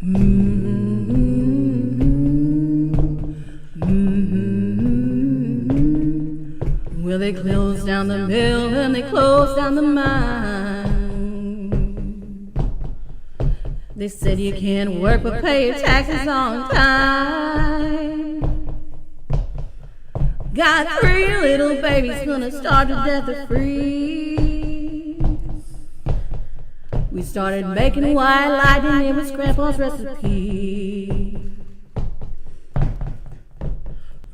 Well, they closed down the mill and they closed down the mine. They said you can't work but pay your taxes on time. Got 3 little babies gonna starve to death or freeze. We started making white lightning, it was Grandpa's recipe.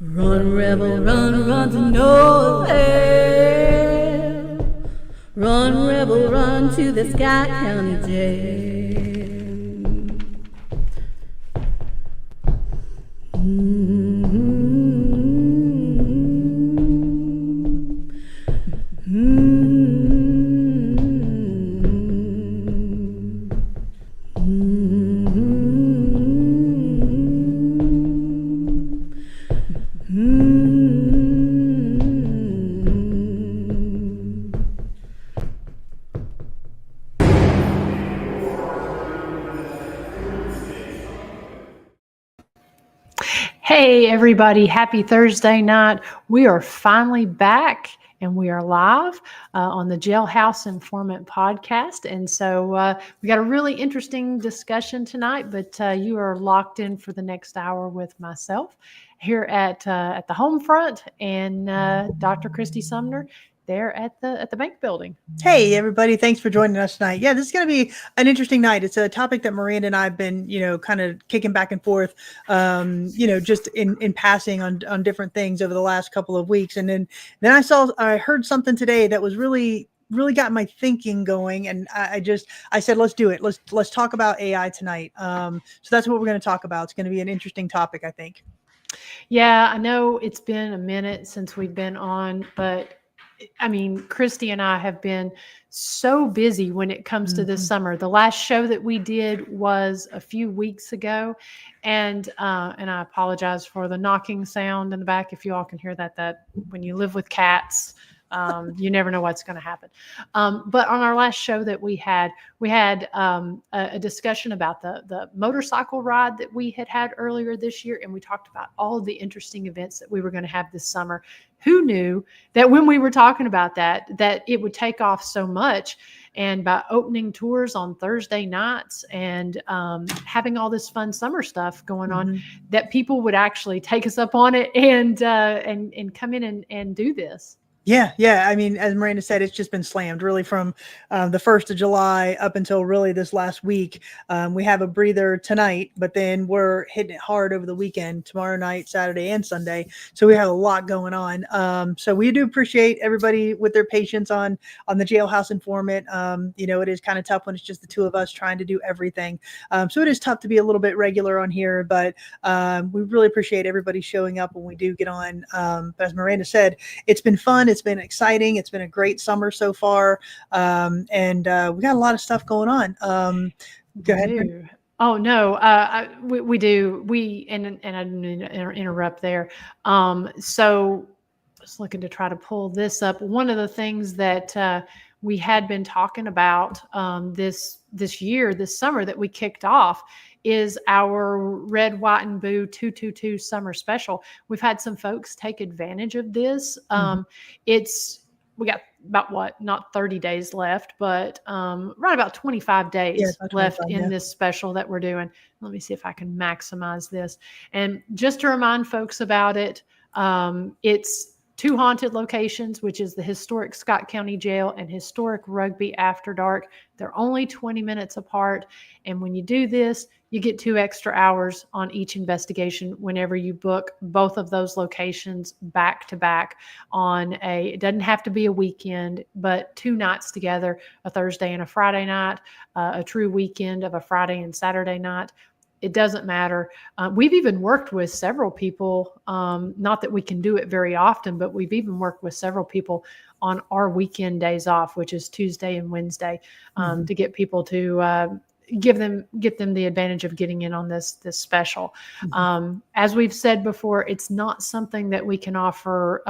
Run, rebel, run, run to nowhere. Run, rebel, run to the Scott County Jail. Hey everybody, happy Thursday night. We are finally back and we are live on the Jailhouse Informant podcast. And so we got a really interesting discussion tonight, but you are locked in for the next hour with myself here at the home front and Dr. Christy Sumner there at the bank building. Hey everybody, thanks for joining us tonight. Yeah, this is going to be an interesting night. It's a topic that Miranda and I have been, kind of kicking back and forth, just in passing on different things over the last couple of weeks. And then I heard something today that was really got my thinking going, and I said, let's do it. Let's talk about AI tonight. So that's what we're going to talk about. It's going to be an interesting topic, I think. Yeah, I know it's been a minute since we've been on, but I mean, Christy and I have been so busy when it comes to this summer. The last show that we did was a few weeks ago, and I apologize for the knocking sound in the back. If you all can hear that when you live with cats, you never know what's going to happen. But on our last show that we had a discussion about the motorcycle ride that we had earlier this year. And we talked about all of the interesting events that we were going to have this summer. Who knew that when we were talking about that it would take off so much? And by opening tours on Thursday nights and having all this fun summer stuff going on, that people would actually take us up on it and come in and do this. Yeah. I mean, as Miranda said, it's just been slammed really from the 1st of July up until really this last week. We have a breather tonight, but then we're hitting it hard over the weekend, tomorrow night, Saturday and Sunday. So we have a lot going on. So we do appreciate everybody with their patience on the Jailhouse Informant. It is kind of tough when it's just the two of us trying to do everything. So it is tough to be a little bit regular on here, but we really appreciate everybody showing up when we do get on. But as Miranda said, it's been fun. It's been exciting. It's been a great summer so far. And we got a lot of stuff going on. Go ahead. Oh, no, we do. And I didn't mean to interrupt there. So I was looking to try to pull this up. One of the things that we had been talking about this summer that we kicked off is our Red, White, and Blue 222 summer special. We've had some folks take advantage of this. We got about not 30 days left, but right about 25 days left in this special that we're doing. Let me see if I can maximize this. And just to remind folks about it, it's 2 haunted locations, which is the historic Scott County Jail and historic Rugby After Dark. They're only 20 minutes apart. And when you do this, you get 2 extra hours on each investigation whenever you book both of those locations back to back on it doesn't have to be a weekend, but 2 nights together, a Thursday and a Friday night, a true weekend of a Friday and Saturday night. It doesn't matter. We've even worked with several people, not that we can do it very often, but we've even worked with several people on our weekend days off, which is Tuesday and Wednesday, to get people to get them the advantage of getting in on this special. As we've said before, it's not something that we can offer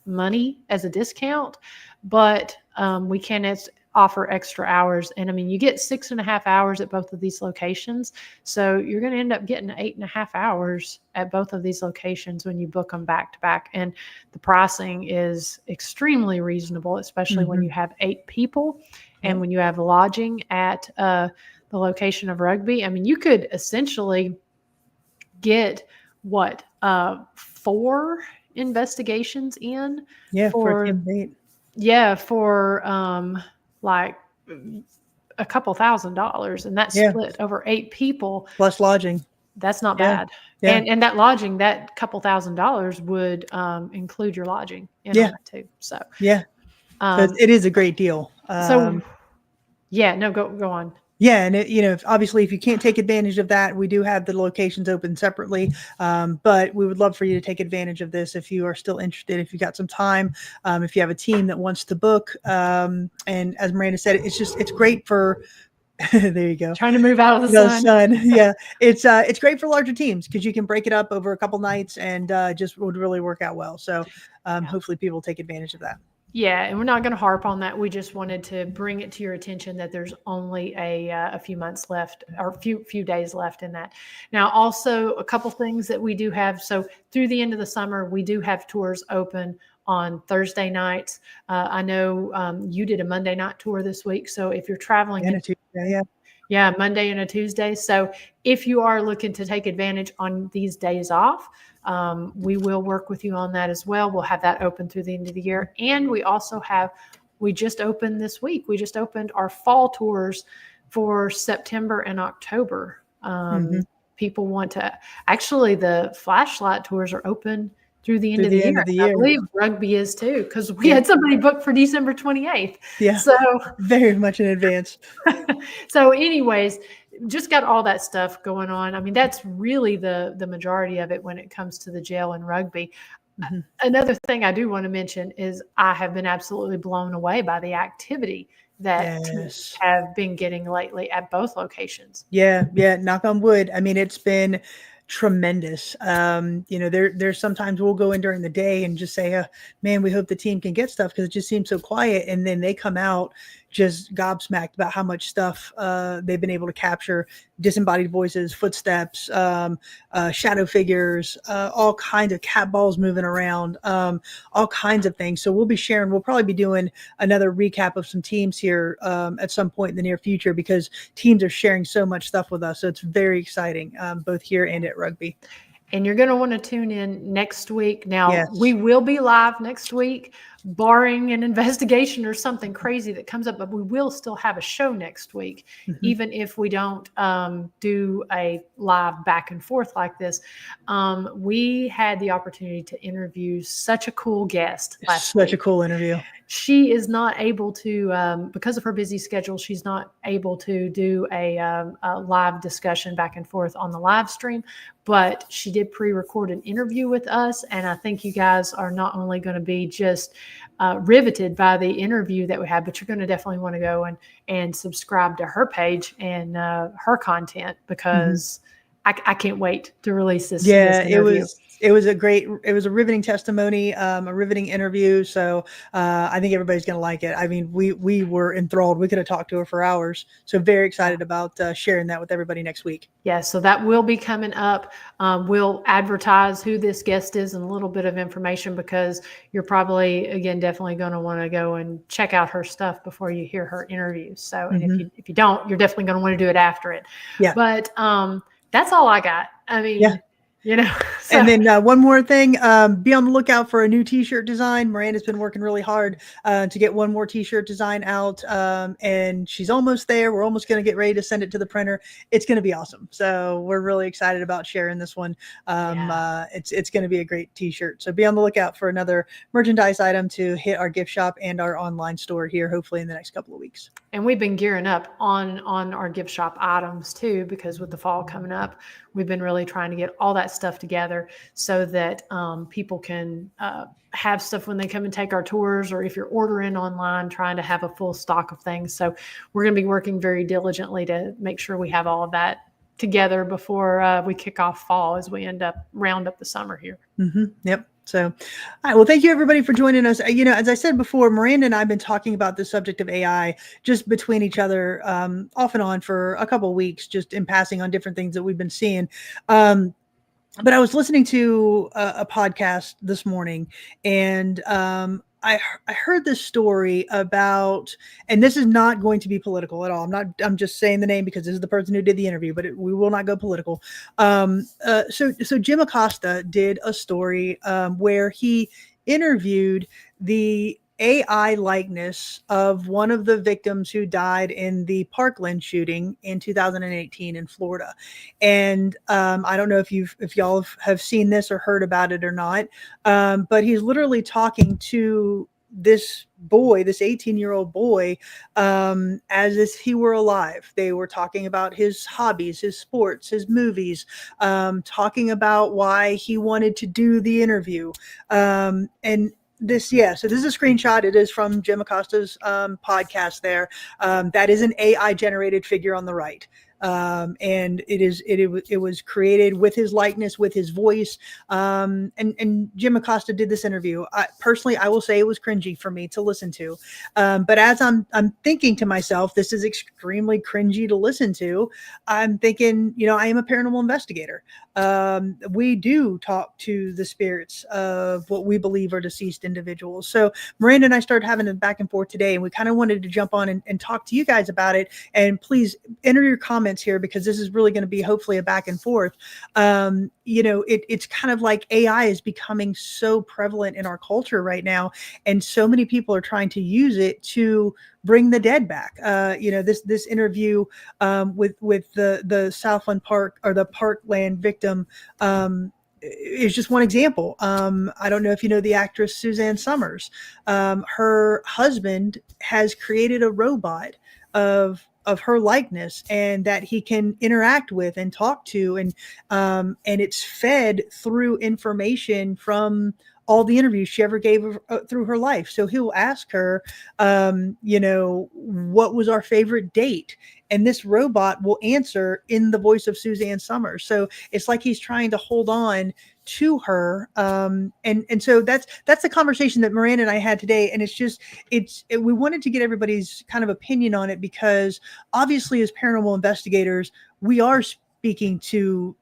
money as a discount, but we can offer extra hours. And I mean, you get 6.5 hours at both of these locations. So you're going to end up getting 8.5 hours at both of these locations when you book them back to back. And the pricing is extremely reasonable, especially when you have 8 people and when you have lodging at the location of Rugby. I mean, you could essentially get 4 investigations in for a team of 8. for like a couple $1,000s, and that's split over 8 people plus lodging. That's not bad. And that lodging, that couple $1,000s would include your lodging in on that too. So so it is a great deal. Go on. Yeah, and obviously, if you can't take advantage of that, we do have the locations open separately. But we would love for you to take advantage of this if you are still interested. If you got some time, if you have a team that wants to book, and as Miranda said, it's great for. There you go. Trying to move out of the sun. Yeah, it's great for larger teams because you can break it up over a couple nights and just would really work out well. So hopefully, people take advantage of that. Yeah, and we're not going to harp on that. We just wanted to bring it to your attention that there's only a few months left, or a few days left in that. Now, also a couple things that we do have. So through the end of the summer, we do have tours open on Thursday nights. I know you did a Monday night tour this week. So if you're traveling, and a Tuesday, Monday and a Tuesday. So if you are looking to take advantage on these days off, we will work with you on that as well. We'll have that open through the end of the year. And we also we just opened this week. We just opened our fall tours for September and October. People want to, actually the flashlight tours are open through the end of the year. I believe Rugby is too, because we had somebody booked for December 28th. Yeah. So very much in advance. So anyways, just got all that stuff going on. I mean, that's really the majority of it when it comes to the jail and Rugby. Another thing I do want to mention is I have been absolutely blown away by the activity that teams have been getting lately at both locations. Yeah. Knock on wood. I mean, it's been tremendous. There's sometimes we'll go in during the day and just say, man, we hope the team can get stuff because it just seems so quiet. And then they come out just gobsmacked about how much stuff they've been able to capture: disembodied voices, footsteps, shadow figures, all kinds of cat balls moving around, all kinds of things. So we'll probably be doing another recap of some teams here at some point in the near future, because teams are sharing so much stuff with us. So it's very exciting, both here and at Rugby. And you're going to want to tune in next week. Now, we will be live next week, barring an investigation or something crazy that comes up, but we will still have a show next week, even if we don't do a live back and forth like this. We had the opportunity to interview such a cool guest last week. Such a cool interview. She is not able to, because of her busy schedule, she's not able to do a live discussion back and forth on the live stream, but she did pre-record an interview with us. And I think you guys are not only going to be just riveted by the interview that we had, but you're going to definitely want to go and subscribe to her page and her content, because I can't wait to release this. Yeah, this interview. It was a riveting testimony, a riveting interview. So I think everybody's going to like it. I mean, we were enthralled. We could have talked to her for hours. So very excited about sharing that with everybody next week. Yeah, so that will be coming up. We'll advertise who this guest is and a little bit of information, because you're probably, again, definitely going to want to go and check out her stuff before you hear her interview. So, and if you don't, you're definitely going to want to do it after it. Yeah. But that's all I got. I mean, so. And then one more thing, be on the lookout for a new t-shirt design. Miranda's been working really hard to get one more t-shirt design out, and she's almost there. We're almost going to get ready to send it to the printer. It's going to be awesome. So we're really excited about sharing this one. It's going to be a great t-shirt. So be on the lookout for another merchandise item to hit our gift shop and our online store here, hopefully in the next couple of weeks. And we've been gearing up on our gift shop items too, because with the fall coming up, we've been really trying to get all that stuff together so that people can have stuff when they come and take our tours, or if you're ordering online, trying to have a full stock of things. So we're going to be working very diligently to make sure we have all of that together before we kick off fall, as we round up the summer here. Yep. So, all right. Well, thank you everybody for joining us. As I said before, Miranda and I have been talking about the subject of AI just between each other, off and on for a couple of weeks, just in passing on different things that we've been seeing. But I was listening to a podcast this morning, and I heard this story about, and this is not going to be political at all. I'm just saying the name because this is the person who did the interview, but we will not go political. So Jim Acosta did a story where he interviewed the AI likeness of one of the victims who died in the Parkland shooting in 2018 in Florida. And I don't know if y'all have seen this or heard about it or not, but he's literally talking to this boy, this 18-year-old boy, as if he were alive. They were talking about his hobbies, his sports, his movies, talking about why he wanted to do the interview. So this is a screenshot. It is from Jim Acosta's podcast there. That is an AI generated figure on the right. And it was created with his likeness, with his voice. And Jim Acosta did this interview. Personally, I will say it was cringy for me to listen to. But as I'm thinking to myself, this is extremely cringy to listen to. I'm thinking, I am a paranormal investigator. We do talk to the spirits of what we believe are deceased individuals. So Miranda and I started having a back and forth today, and we kind of wanted to jump on and talk to you guys about it. And please enter your comments here, because this is really going to be hopefully a back and forth. It's kind of like AI is becoming so prevalent in our culture right now, and so many people are trying to use it to bring the dead back. This interview with the Southland Park, or the Parkland victim, is just one example. I don't know if you know the actress Suzanne Summers. Her husband has created a robot of her likeness, and that he can interact with and talk to, and it's fed through information from all the interviews she ever gave through her life. So he'll ask her, what was our favorite date? And this robot will answer in the voice of Suzanne Summers. So it's like he's trying to hold on to her. And so that's the conversation that Miranda and I had today. And we wanted to get everybody's kind of opinion on it, because obviously as paranormal investigators, we are speaking to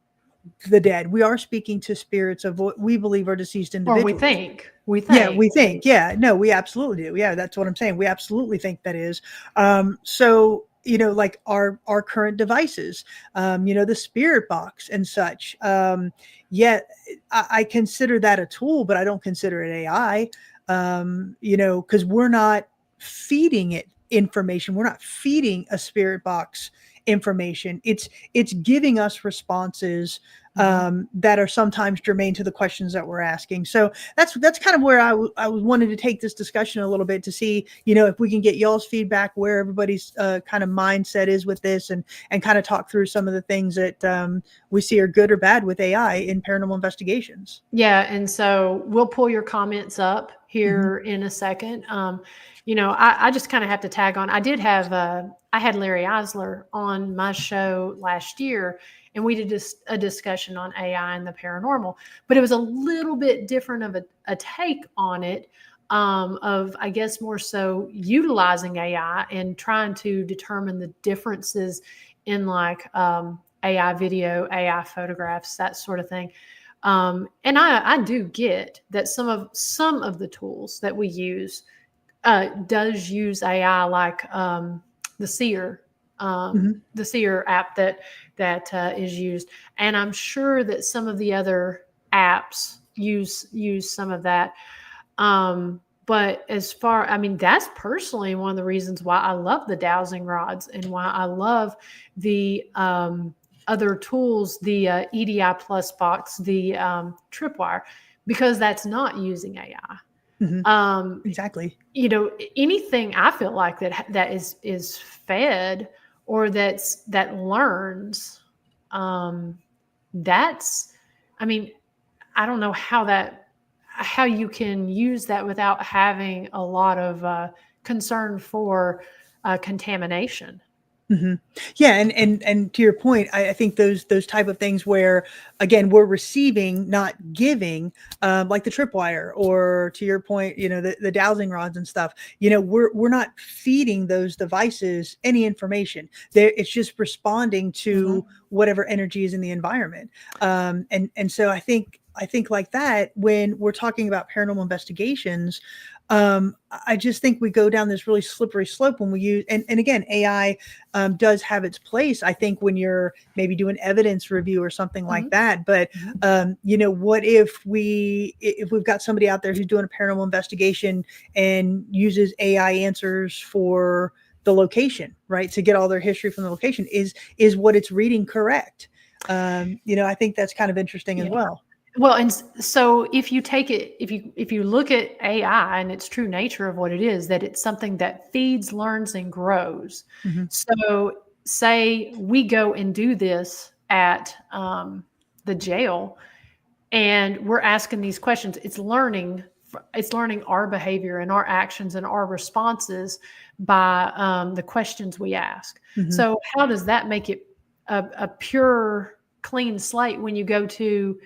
the dead. We are speaking to spirits of what we believe are deceased individuals. Or we think. Yeah, we think. Yeah, no, we absolutely do. Yeah, that's what I'm saying. We absolutely think that is. So, like our current devices, the spirit box and such. Yet I consider that a tool, but I don't consider it AI, because we're not feeding it information. We're not feeding a spirit box information. It's giving us responses that are sometimes germane to the questions that we're asking. So that's kind of where I wanted to take this discussion a little bit, to see, if we can get y'all's feedback, where everybody's kind of mindset is with this, and kind of talk through some of the things that we see are good or bad with AI in paranormal investigations. Yeah. And so we'll pull your comments up here in a second. I just kind of have to tag on. I had Larry Eisler on my show last year, and we did a discussion on AI and the paranormal, but it was a little bit different of a take on it, of, I guess, more so utilizing AI and trying to determine the differences in like AI video, AI photographs, that sort of thing. And I do get that some of the tools that we use does use AI, like the Seer, the Seer app that is used, and I'm sure that some of the other apps use some of that. But that's personally one of the reasons why I love the dowsing rods, and why I love the other tools, the EDI Plus box, the Tripwire, because that's not using AI. Exactly. Anything I feel like that is fed, or that learns, I don't know how you can use that without having a lot of concern for contamination. Hmm. Yeah, and to your point, I think those type of things where again we're receiving, not giving, like the tripwire, or to your point, the dowsing rods and stuff. We're not feeding those devices any information. It's just responding to whatever energy is in the environment. And so I think like that when we're talking about paranormal investigations. I just think we go down this really slippery slope when we use, and again, AI does have its place, I think, when you're maybe doing evidence review or something like that. But what if we've got somebody out there who's doing a paranormal investigation and uses AI answers for the location, right, to get all their history from the location? Is what it's reading correct? I think that's kind of interesting as well. Well, and so if you take it, if you look at AI and its true nature of what it is, that it's something that feeds, learns, and grows. So say we go and do this at the jail, and we're asking these questions. It's learning our behavior and our actions and our responses by the questions we ask. So how does that make it a pure, clean slate when you go to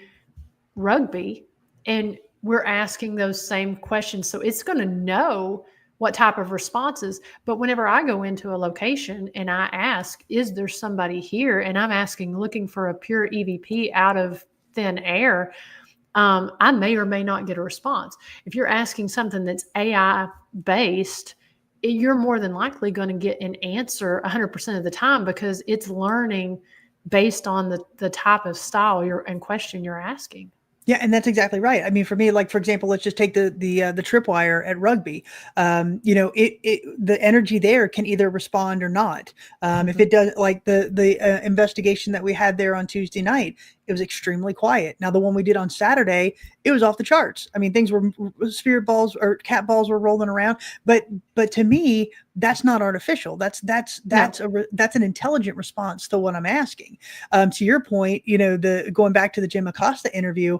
rugby and we're asking those same questions? So it's going to know what type of responses. But whenever I go into a location and I ask, is there somebody here? And I'm looking for a pure EVP out of thin air, I may or may not get a response. If you're asking something that's AI based, you're more than likely going to get an answer 100% of the time, because it's learning based on the type of style and question you're asking. Yeah, and that's exactly right. I mean, for me, like for example, let's just take the tripwire at rugby. The energy there can either respond or not. If it does, like the investigation that we had there on Tuesday night, it was extremely quiet. Now the one we did on Saturday, it was off the charts. I mean, things were spirit balls or cat balls were rolling around. But to me, that's not artificial. That's an intelligent response to what I'm asking. To your point, going back to the Jim Acosta interview,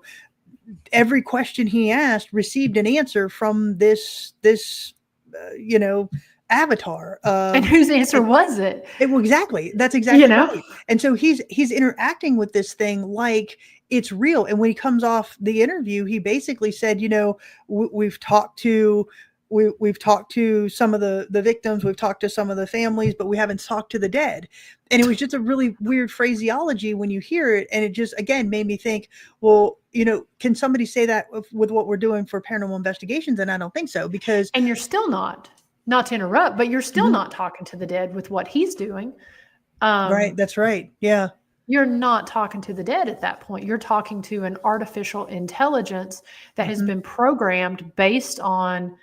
every question he asked received an answer from this avatar. And whose answer was it? Exactly. That's exactly right. And so he's interacting with this thing like it's real. And when he comes off the interview, he basically said, we've talked to some of the victims, we've talked to some of the families, but we haven't talked to the dead. And it was just a really weird phraseology when you hear it. And it just, again, made me think, well, can somebody say that with what we're doing for paranormal investigations? And I don't think so, because. And you're still not to interrupt, but you're still not talking to the dead with what he's doing. Right. That's right. Yeah. You're not talking to the dead at that point. You're talking to an artificial intelligence that has been programmed based on.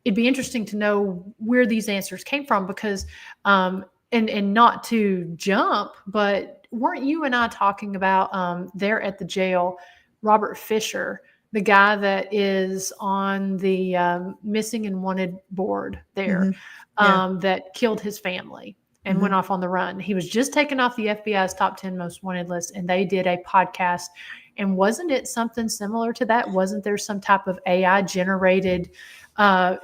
It'd be interesting to know where these answers came from, because, and not to jump, but weren't you and I talking about there at the jail, Robert Fisher, the guy that is on the missing and wanted board there, that killed his family and went off on the run? He was just taken off the FBI's top 10 most wanted list, and they did a podcast. And wasn't it something similar to that? Wasn't there some type of AI generated?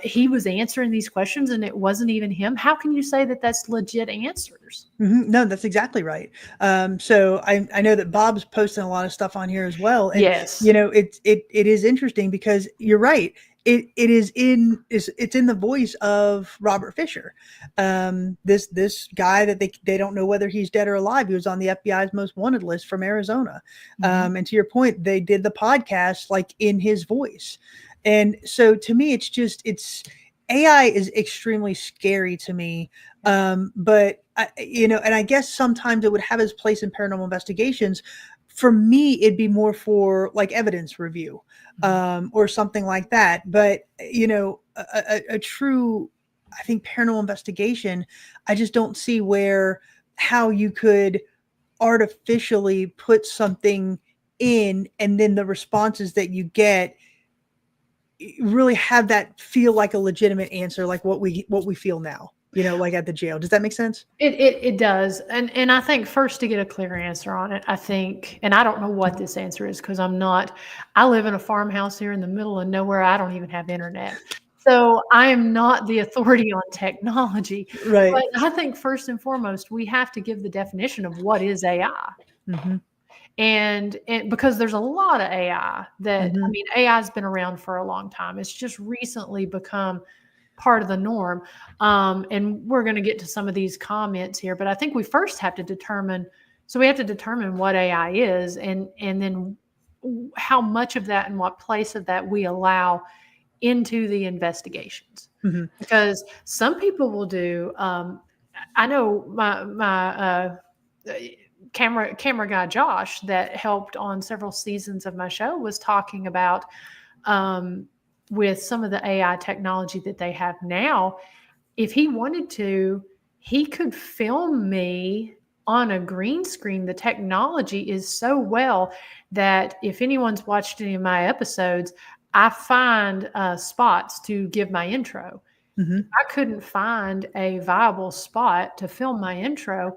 He was answering these questions and it wasn't even him. How can you say that that's legit answers? No, that's exactly right. So I know that Bob's posting a lot of stuff on here as well. And, yes. It is interesting because you're right. It's in the voice of Robert Fisher. This guy that they don't know whether he's dead or alive. He was on the FBI's most wanted list from Arizona. And to your point, they did the podcast like in his voice. And so to me, it's AI is extremely scary to me. But and I guess sometimes it would have its place in paranormal investigations. For me, it'd be more for like evidence review, or something like that. But a true, I think, paranormal investigation, I just don't see how you could artificially put something in, and then the responses that you get really have that feel like a legitimate answer, like what we feel now, like at the jail. Does that make sense? It does. And I think first, to get a clear answer on it, I think, and I don't know what this answer is, because I live in a farmhouse here in the middle of nowhere. I don't even have internet. So I am not the authority on technology, Right. but I think first and foremost, we have to give the definition of what is AI. Mhm. And because there's a lot of AI that, I Mhm. mean, AI has been around for a long time. It's just recently become part of the norm. And we're going to get to some of these comments here, but I think we first have to determine, so we have to determine what AI is, and then how much of that and what place of that we allow into the investigations. Mhm. Because some people will do, I know my camera guy Josh that helped on several seasons of my show was talking about, with some of the AI technology that they have now, if he wanted to, he could film me on a green screen. The technology is so well that if anyone's watched any of my episodes, I find spots to give my intro. Mhm. I couldn't find a viable spot to film my intro.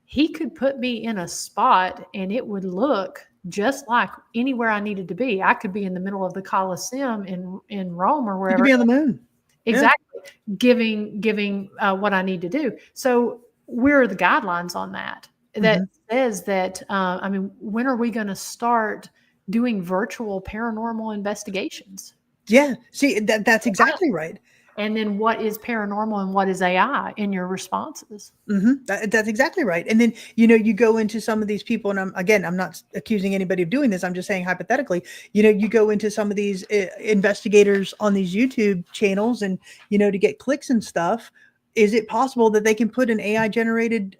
He could put me in a spot and it would look just like anywhere I needed to be. I could be in the middle of the Coliseum in Rome or You could wherever. be on the moon. Yeah. Exactly. Giving what I need to do. So where are the guidelines on that? That Mhm. says that, I mean, when are we going to start doing virtual paranormal investigations? Yeah. See, that's exactly right. And then what is paranormal and what is AI in your responses? That's exactly right. And then, you go into some of these people, and I'm not accusing anybody of doing this. I'm just saying hypothetically, you go into some of these investigators on these YouTube channels, and, to get clicks and stuff. Is it possible that they can put an AI generated,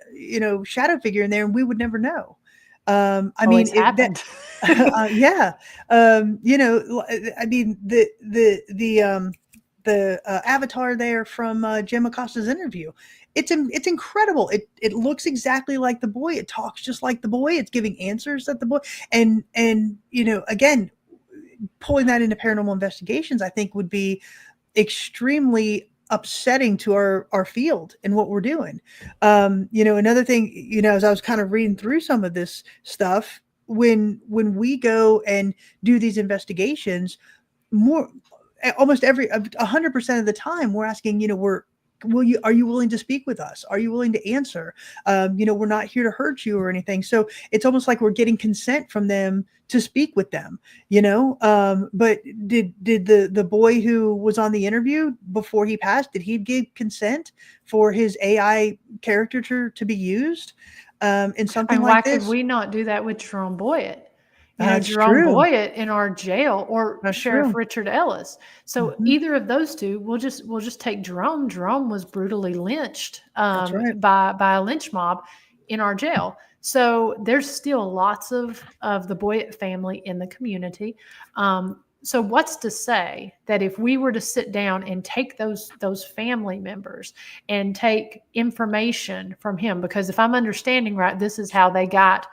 shadow figure in there and we would never know? I mean, Always happened. yeah. I mean, the avatar there from Jim Acosta's interview. It's incredible. It looks exactly like the boy. It talks just like the boy. It's giving answers that the boy, and again, pulling that into paranormal investigations, I think would be extremely upsetting to our field and what we're doing. Another thing, as I was kind of reading through some of this stuff, when we go and do these investigations, more almost 100% of the time we're asking, are you willing to speak with us? Are you willing to answer? We're not here to hurt you or anything. So it's almost like we're getting consent from them to speak with them, but did the boy who was on the interview before he passed, did he give consent for his AI character to be used in something And why like could this? we not do that with Jerome Boyett? That's Jerome true. Boyett in our jail, or That's Sheriff true. Richard Ellis. So Mhm. either of those two, we'll just take Jerome. Jerome was brutally lynched That's right. by a lynch mob in our jail. So there's still lots of the Boyett family in the community. So what's to say that if we were to sit down and take those family members and take information from him, because if I'm understanding right, this is how they got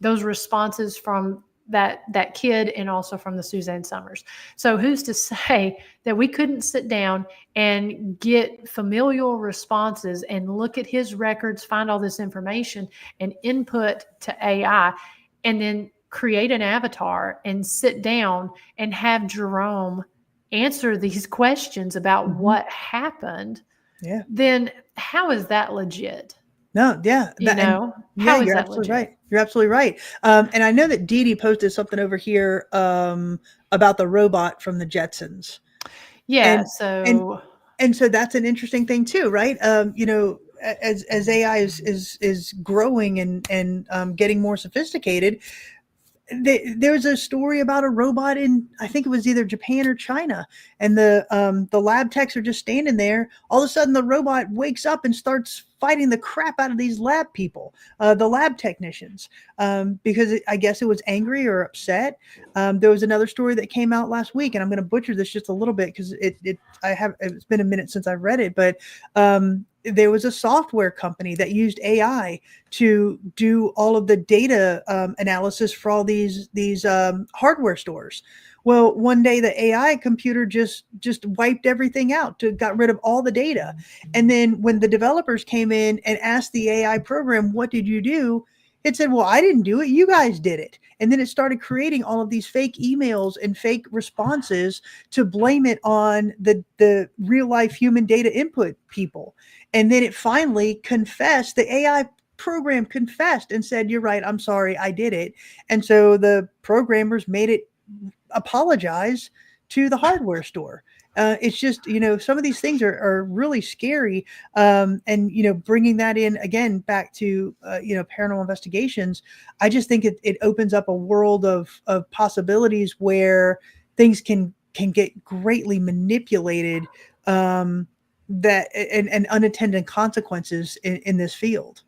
those responses from that kid and also from the Suzanne Summers. So who's to say that we couldn't sit down and get familial responses and look at his records, find all this information and input to AI, and then create an avatar and sit down and have Jerome answer these questions about what happened? Yeah. Then how is that legit? No, yeah, How is you're that absolutely legit? right. You're absolutely right. And I know that Dee Dee posted something over here about the robot from the Jetsons, Yeah, and and so and so that's an interesting thing too, right? As AI is growing and getting more sophisticated, there's a story about a robot in, I think it was either Japan or China, and the lab techs are just standing there. All of a sudden, the robot wakes up and starts fighting the crap out of these lab people, the lab technicians, because I guess it was angry or upset. There was another story that came out last week, and I'm going to butcher this just a little bit because it's been a minute since I've read it, but there was a software company that used AI to do all of the data analysis for all these hardware stores. Well, one day the AI computer just wiped everything out, got rid of all the data. And then when the developers came in and asked the AI program, "What did you do?" It said, well, I didn't do it. You guys did it. And then it started creating all of these fake emails and fake responses to blame it on the real life human data input people. And then it finally confessed. The AI program confessed and said, you're right. I'm sorry. I did it. And so the programmers made it apologize to the hardware store. It's just, some of these things are really scary. And, bringing that in again, back to, paranormal investigations, I just think it opens up a world of possibilities where things can get greatly manipulated, that and unintended consequences in this field.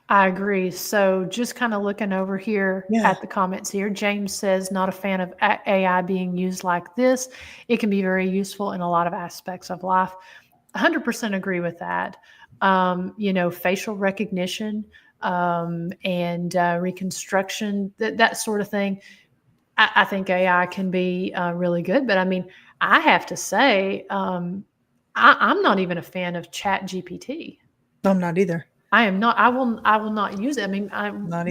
I agree. So just kind of looking over here Yeah. at the comments here, James says, not a fan of AI being used like this. It can be very useful in a lot of aspects of life. 100% agree with that. Facial recognition and reconstruction, that sort of thing. I think AI can be really good. But I mean, I have to say, I'm not even a fan of Chat GPT. No, I'm not either. I am not. I will not use it. I mean,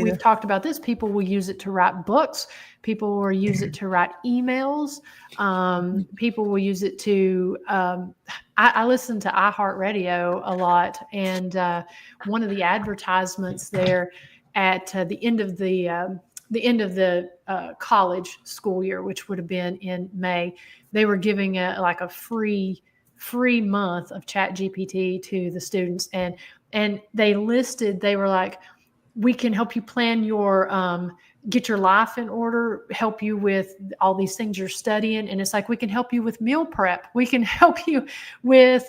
we've talked about this. People will use it to write books. People will use it to write emails. People will use it to. I listen to iHeartRadio a lot, and one of the advertisements there at the end of the college school year, which would have been in May, they were giving a free month of Chat GPT to the students, and they were like, we can help you plan your, get your life in order, help you with all these things you're studying. And it's like, we can help you with meal prep. We can help you with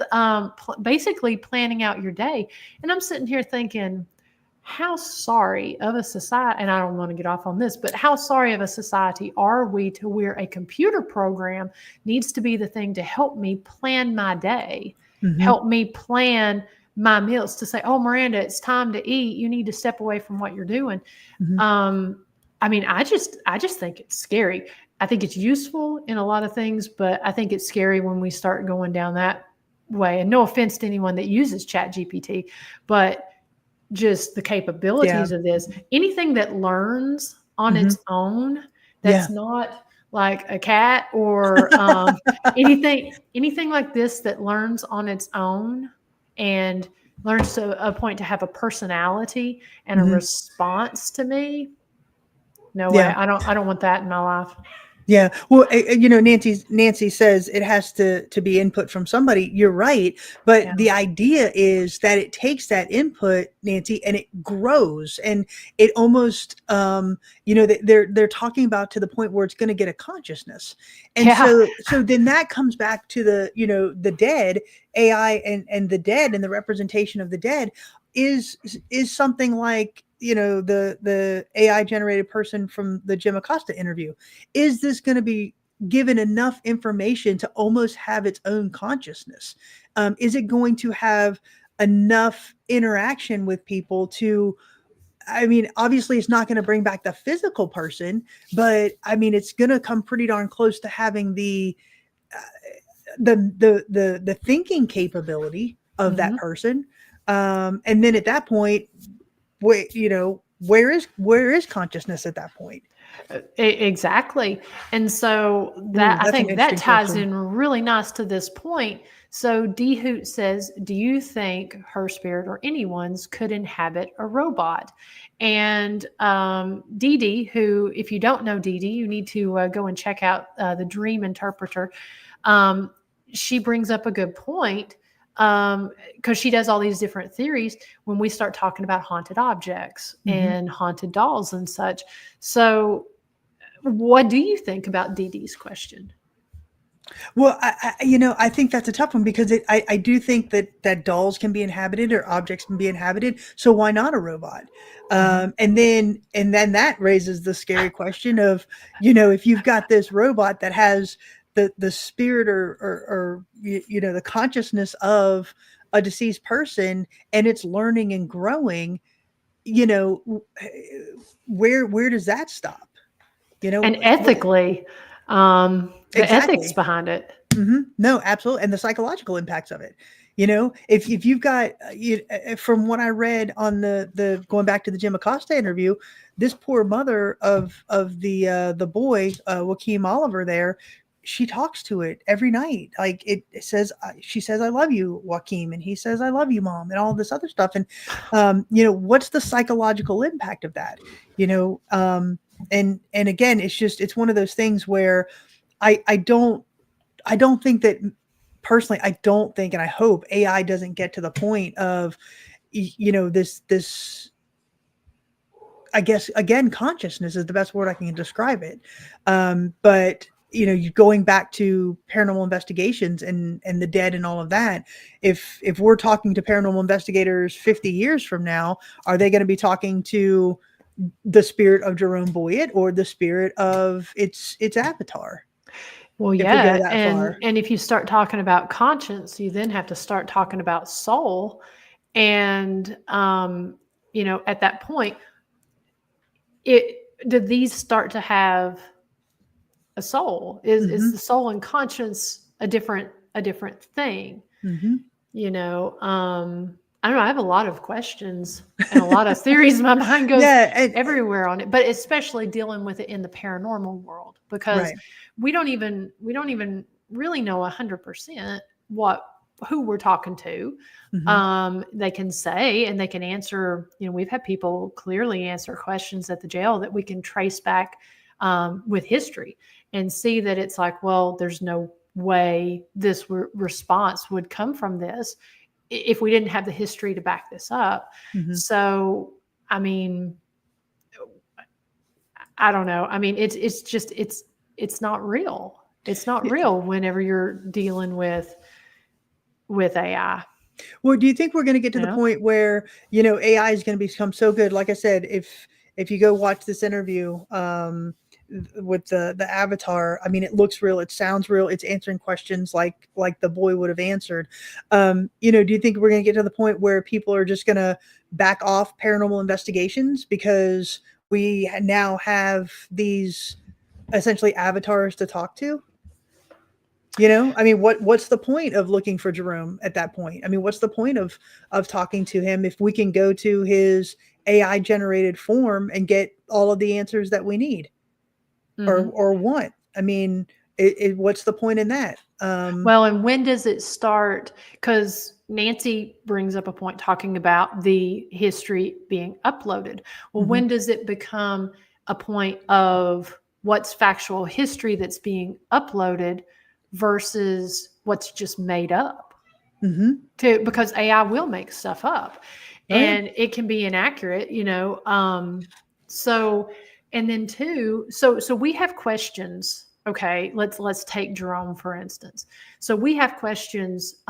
basically planning out your day. And I'm sitting here thinking, how sorry of a society, and I don't want to get off on this, but how sorry of a society are we to where a computer program needs to be the thing to help me plan my day, help me plan my meals, to say, oh, Miranda, it's time to eat. You need to step away from what you're doing. I mean, I just think it's scary. I think it's useful in a lot of things, but I think it's scary when we start going down that way. And no offense to anyone that uses Chat GPT, but just the capabilities of this, anything that learns on its own, that's not like a cat or anything like this that learns on its own and learns to a point to have a personality and a response to me. No way. I don't want that in my life. Yeah. Well, Nancy says it has to be input from somebody. You're right. But the idea is that it takes that input, Nancy, and it grows, and it almost, they're talking about to the point where it's going to get a consciousness. And so then that comes back to the dead AI and the dead, and the representation of the dead is something like, the AI generated person from the Jim Acosta interview. Is this going to be given enough information to almost have its own consciousness? Is it going to have enough interaction with people to, I mean, obviously it's not going to bring back the physical person, but I mean, it's going to come pretty darn close to having the thinking capability of that person. And then at that point, where is consciousness at that point? Exactly. And so I think that ties in really nice to this point. So D Hoot says, do you think her spirit or anyone's could inhabit a robot? And Dee Dee, who, if you don't know Dee Dee, you need to go and check out the Dream Interpreter. She brings up a good point. Because she does all these different theories when we start talking about haunted objects and haunted dolls and such. So what do you think about Dee Dee's question? Well, I think that's a tough one, because I do think that dolls can be inhabited or objects can be inhabited. So why not a robot? And then that raises the scary question of, if you've got this robot that has the spirit or the consciousness of a deceased person, and it's learning and growing, where does that stop? And ethically, the ethics behind it. No, absolutely. And the psychological impacts of it, If you've got, from what I read on the going back to the Jim Acosta interview, this poor mother of the boy, Joaquin Oliver there, she talks to it every night. Like it says, she says, "I love you, Joaquin," and he says, "I love you, Mom," and all this other stuff. And, what's the psychological impact of that? And again, it's one of those things where I don't think that, personally, I don't think, and I hope AI doesn't get to the point of, this, I guess, again, consciousness is the best word I can describe it. But you going back to paranormal investigations and the dead and all of that. If we're talking to paranormal investigators 50 years from now, are they going to be talking to the spirit of Jerome Boyett or the spirit of its avatar? Well, yeah, and if you start talking about conscience, you then have to start talking about soul, and at that point, did these start to have a soul? Is the soul and conscience a different thing? Mm-hmm. I don't know. I have a lot of questions and a lot of theories. My mind goes everywhere on it, but especially dealing with it in the paranormal world, because we don't even really know 100% who we're talking to. Mm-hmm. They can say, and they can answer, we've had people clearly answer questions at the jail that we can trace back with history and see that it's like, well, there's no way this response would come from this if we didn't have the history to back this up. Mm-hmm. So, I mean, I don't know. I mean, it's not real. It's not real whenever you're dealing with AI. Well, do you think we're going to get to the point where, AI is going to become so good? Like I said, if you go watch this interview with the avatar, I mean, it looks real, it sounds real, it's answering questions like the boy would have answered. Do you think we're going to get to the point where people are just going to back off paranormal investigations because we now have these essentially avatars to talk to? I mean, what's the point of looking for Jerome at that point? I mean, what's the point of talking to him if we can go to his AI generated form and get all of the answers that we need? Mm-hmm. or want? I mean, what's the point in that? Well, and when does it start? Because Nancy brings up a point talking about the history being uploaded. Well, mm-hmm. When does it become a point of what's factual history that's being uploaded versus what's just made up? Mm-hmm. Because AI will make stuff up, and it can be inaccurate, so. And then too, so we have questions. Okay, let's take Jerome, for instance. So we have questions.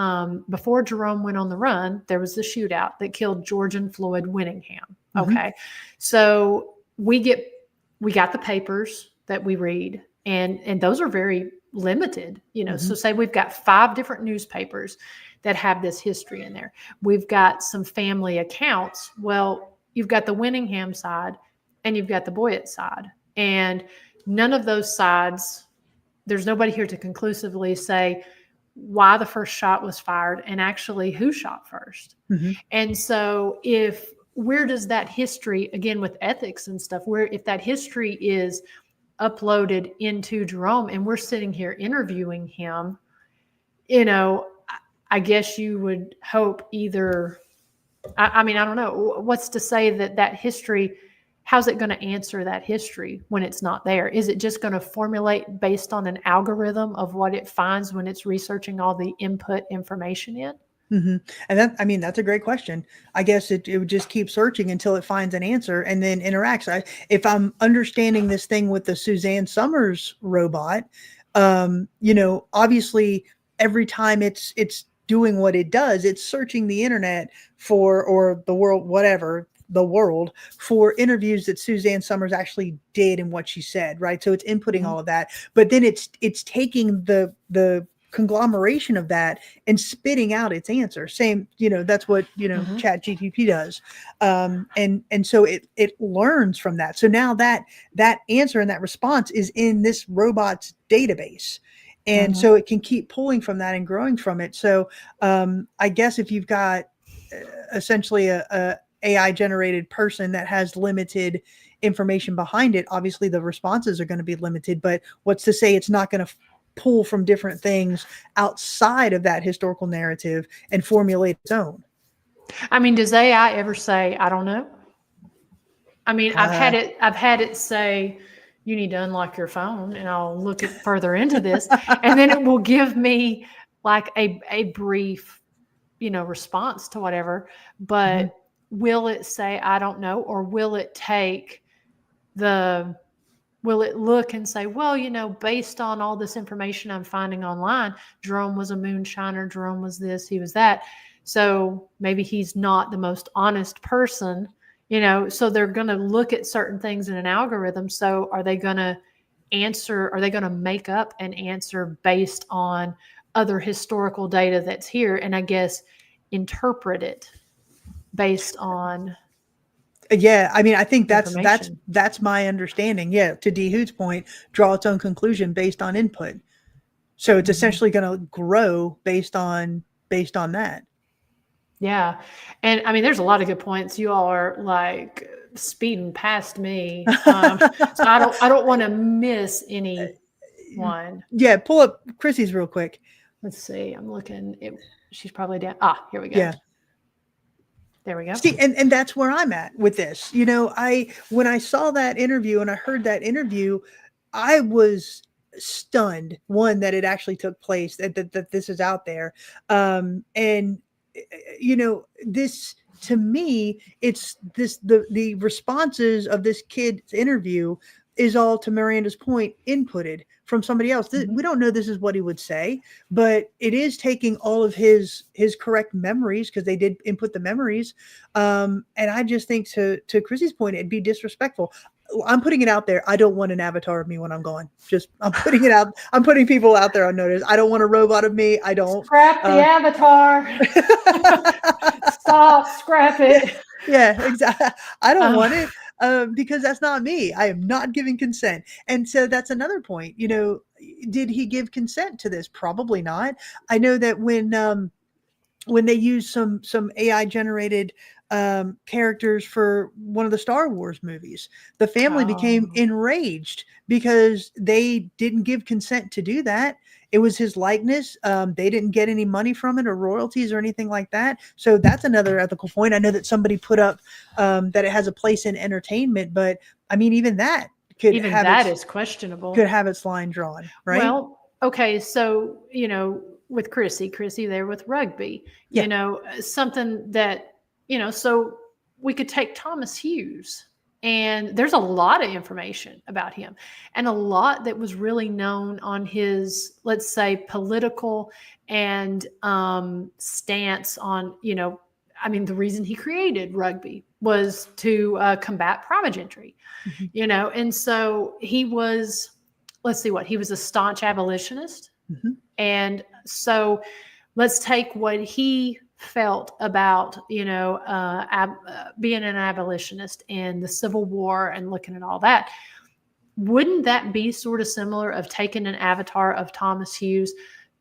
Before Jerome went on the run, there was the shootout that killed George and Floyd Winningham. Okay. Mm-hmm. So we got the papers that we read, and those are very limited, Mm-hmm. So say we've got 5 different newspapers that have this history in there. We've got some family accounts. Well, you've got the Winningham side, and you've got the Boyett side, and none of those sides, there's nobody here to conclusively say why the first shot was fired and actually who shot first. Mm-hmm. And so where does that history, again, with ethics and stuff, if that history is uploaded into Jerome and we're sitting here interviewing him, I guess you would hope either, I mean, I don't know, what's to say that history, how's it going to answer that history when it's not there? Is it just going to formulate based on an algorithm of what it finds when it's researching all the input information in? Mm-hmm. And that's a great question. I guess it would just keep searching until it finds an answer and then interacts. If I'm understanding this thing with the Suzanne Summers robot, obviously every time it's doing what it does, it's searching the internet or the world for interviews that Suzanne Summers actually did and what she said, right? So it's inputting mm-hmm. all of that, but then it's taking the conglomeration of that and spitting out its answer. Same, that's what mm-hmm. Chat GTP does, and so it learns from that. So now that answer and that response is in this robot's database, And so it can keep pulling from that and growing from it. So I guess if you've got essentially a AI generated person that has limited information behind it, obviously the responses are going to be limited, but what's to say it's not going to pull from different things outside of that historical narrative and formulate its own? I mean, does AI ever say, I don't know? I mean, I've had it say, you need to unlock your phone and I'll look further into this. And then it will give me like a brief, response to whatever. But will it say, I don't know? Or will it will it look and say, well, based on all this information I'm finding online, Jerome was a moonshiner, Jerome was this, he was that. So maybe he's not the most honest person, so they're going to look at certain things in an algorithm. So are they going to make up an answer based on other historical data that's here? And I guess interpret it based on. Yeah, I mean, I think that's my understanding. Yeah, to D Hoot's point, draw its own conclusion based on input. So it's essentially going to grow based on that. Yeah, and I mean, there's a lot of good points. You all are like speeding past me, so I don't want to miss any one. Yeah, pull up Chrissy's real quick. Let's see. I'm looking. She's probably down. Here we go. Yeah. There we go. See, and that's where I'm at with this. When I saw that interview and I heard that interview, I was stunned, one, that it actually took place, that this is out there. This, to me, it's this, the responses of this kid's interview is all, to Miranda's point, inputted from somebody else. We don't know this is what he would say, but it is taking all of his correct memories, because they did input the memories. And I just think, to Chrissy's point, it'd be disrespectful. I'm putting it out there. I don't want an avatar of me when I'm gone. I'm putting it out. I'm putting people out there on notice. I don't want a robot of me. I don't. Scrap the avatar. Stop. Scrap it. Yeah, exactly. I don't want it. Because that's not me. I am not giving consent. And so that's another point. Did he give consent to this? Probably not. I know that when they use some AI generated characters for one of the Star Wars movies, the family became enraged because they didn't give consent to do that. It was his likeness. They didn't get any money from it or royalties or anything like that. So that's another ethical point. I know that somebody put up that it has a place in entertainment, but I mean, even that is questionable. Could have its line drawn, right? Well, okay. So, with Chrissy there with rugby, something that, so we could take Thomas Hughes. And there's a lot of information about him, and a lot that was really known on his, let's say, political and stance on, the reason he created rugby was to combat primogeniture, and so he was, he was a staunch abolitionist. And so let's take what he felt about, being an abolitionist and the Civil War and looking at all that. Wouldn't that be sort of similar of taking an avatar of Thomas Hughes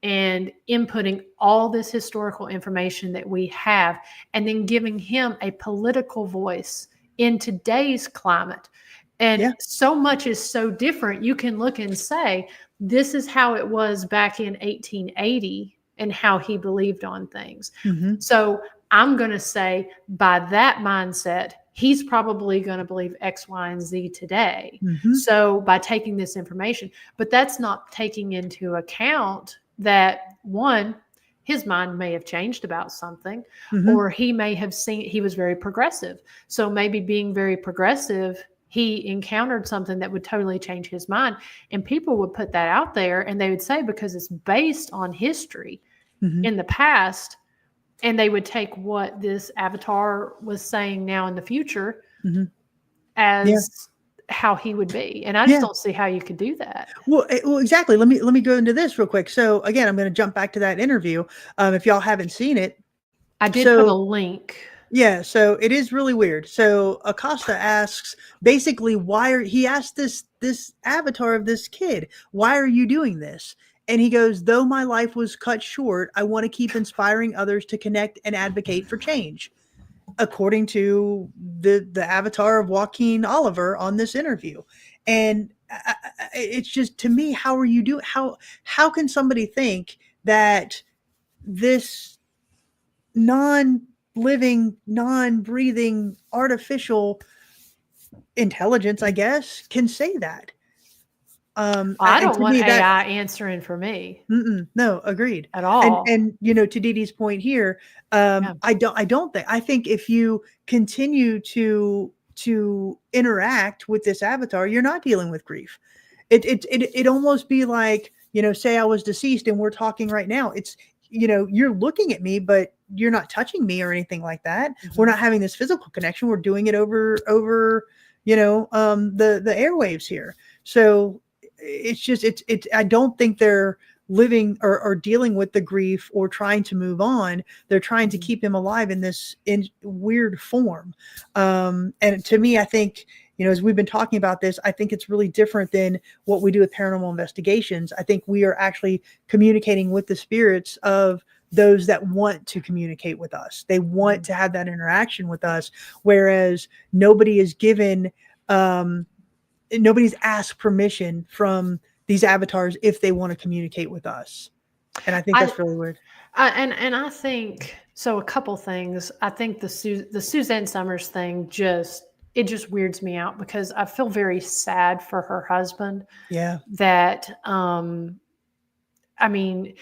and inputting all this historical information that we have, and then giving him a political voice in today's climate? And so much is so different. You can look and say, this is how it was back in 1880 and how he believed on things. So I'm going to say, by that mindset, he's probably going to believe X, Y, and Z today. So by taking this information, but that's not taking into account that, one, his mind may have changed about something, or he may have seen, he was very progressive. So maybe being very progressive, he encountered something that would totally change his mind. And people would put that out there, and they would say, because it's based on history in the past, and they would take what this avatar was saying now in the future as how he would be. And I just don't see how you could do that. Well, exactly. Let me go into this real quick. So again, I'm going to jump back to that interview. If y'all haven't seen it, I did put a link. Yeah, so it is really weird. So Acosta asks, basically, he asked this avatar of this kid, why are you doing this? And he goes, though my life was cut short, I want to keep inspiring others to connect and advocate for change, according to the avatar of Joaquin Oliver on this interview. And it's just, to me, how are you doing? How can somebody think that this non-living, non-breathing, artificial intelligence, I guess, can say that? I don't want AI answering for me. No, agreed at all. And to Dee Dee's point here, I don't think. I think if you continue to interact with this avatar, you're not dealing with grief. It almost be like, say I was deceased and we're talking right now. It's, you're looking at me, but you're not touching me or anything like that. We're not having this physical connection. We're doing it over the airwaves here. So it's just, it's I don't think they're living or dealing with the grief or trying to move on. They're trying to keep him alive in this weird form. And to me, I think, as we've been talking about this, I think it's really different than what we do with paranormal investigations. I think we are actually communicating with the spirits of those that want to communicate with us. They want to have that interaction with us, whereas nobody is given, nobody's asked permission from these avatars if they want to communicate with us. And I think that's really weird. And I think, so a couple things. I think the Suzanne Summers thing just weirds me out, because I feel very sad for her husband. Yeah. That, I mean,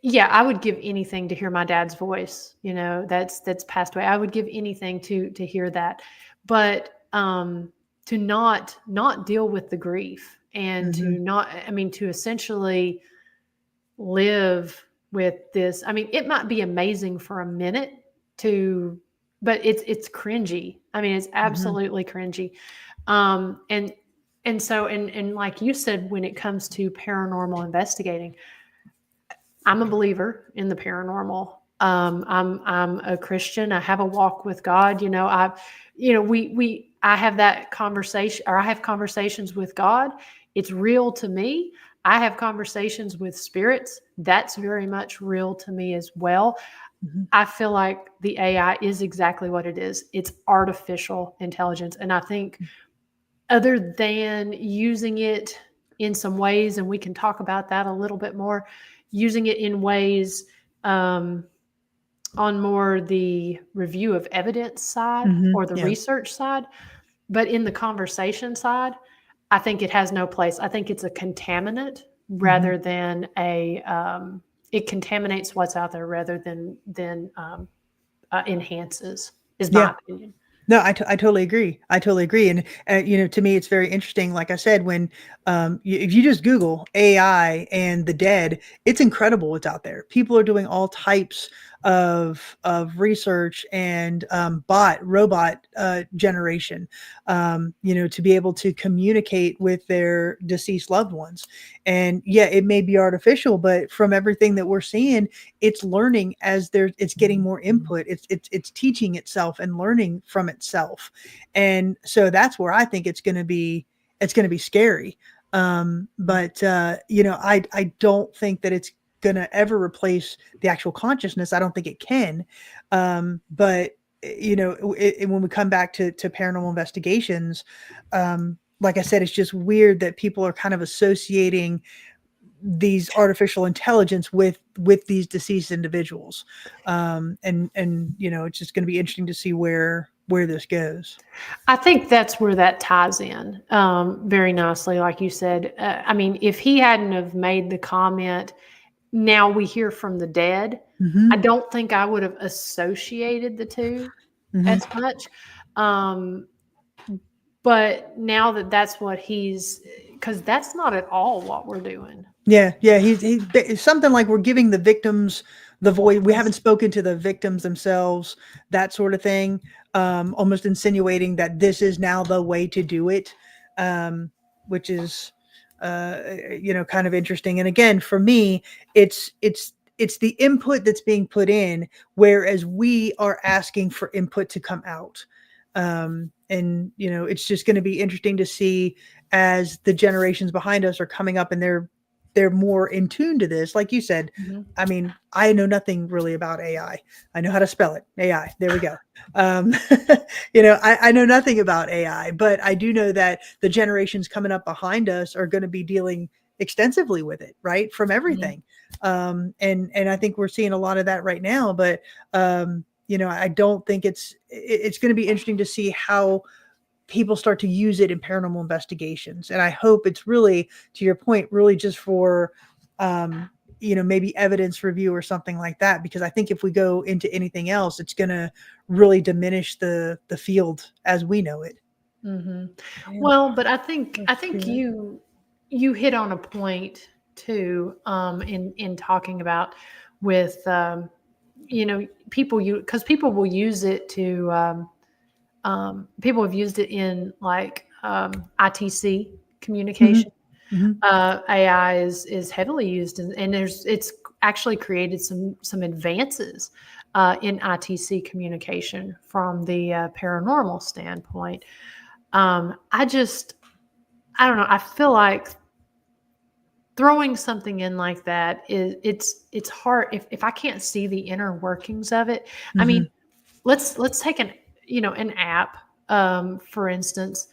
yeah, I would give anything to hear my dad's voice, that's passed away. I would give anything to hear that. But, to not deal with the grief and to essentially live with this. I mean, it might be amazing for a minute but it's cringy. I mean, it's absolutely cringy. And so like you said, when it comes to paranormal investigating, I'm a believer in the paranormal. I'm a Christian. I have a walk with God. I have that conversation, or I have conversations with God. It's real to me. I have conversations with spirits. That's very much real to me as well. I feel like the AI is exactly what it is. It's artificial intelligence. And I think, other than using it in some ways, and we can talk about that a little bit more, using it in ways on more the review of evidence side or the research side, but in the conversation side, I think it has no place. I think it's a contaminant rather than it contaminates what's out there rather than enhances, is my opinion. No, I totally agree. And, to me, it's very interesting. Like I said, when if you just Google AI and the dead, it's incredible what's out there. People are doing all types of research and robot generation, to be able to communicate with their deceased loved ones. And it may be artificial, but from everything that we're seeing, it's learning as it's getting more input. It's teaching itself and learning from itself. And so that's where I think it's going to be scary. But I don't think that it's going to ever replace the actual consciousness. I don't think it can. But when we come back to paranormal investigations, like I said, it's just weird that people are kind of associating these artificial intelligence with these deceased individuals. And it's just going to be interesting to see where this goes. I think that's where that ties in very nicely. Like you said, I mean, if he hadn't have made the comment, now we hear from the dead, I don't think I would have associated the two as much. But now that's what because that's not at all what we're doing. Yeah. He's something like we're giving the victims the voice. We haven't spoken to the victims themselves, that sort of thing. Almost insinuating that this is now the way to do it, which is, kind of interesting. And again, for me, it's the input that's being put in, whereas we are asking for input to come out. And it's just going to be interesting to see as the generations behind us are coming up and they're they're more in tune to this. Like you said, Mhm. I mean, I know nothing really about AI. I know how to spell it. AI. There we go. I know nothing about AI, but I do know that the generations coming up behind us are going to be dealing extensively with it, right? From everything. And I think we're seeing a lot of that right now, but, I don't think it's going to be interesting to see how people start to use it in paranormal investigations. And I hope it's really, to your point, really just for, maybe evidence review or something like that. Because I think if we go into anything else, it's going to really diminish the field as we know it. Well, but I think Yeah. you hit on a point too, in talking about with people, because people will use it to people have used it in like ITC communication. AI is heavily used, and it's actually created some advances in ITC communication from the paranormal standpoint. I don't know. I feel like throwing something in like that it's hard if I can't see the inner workings of it. I mean, let's take an app, for instance.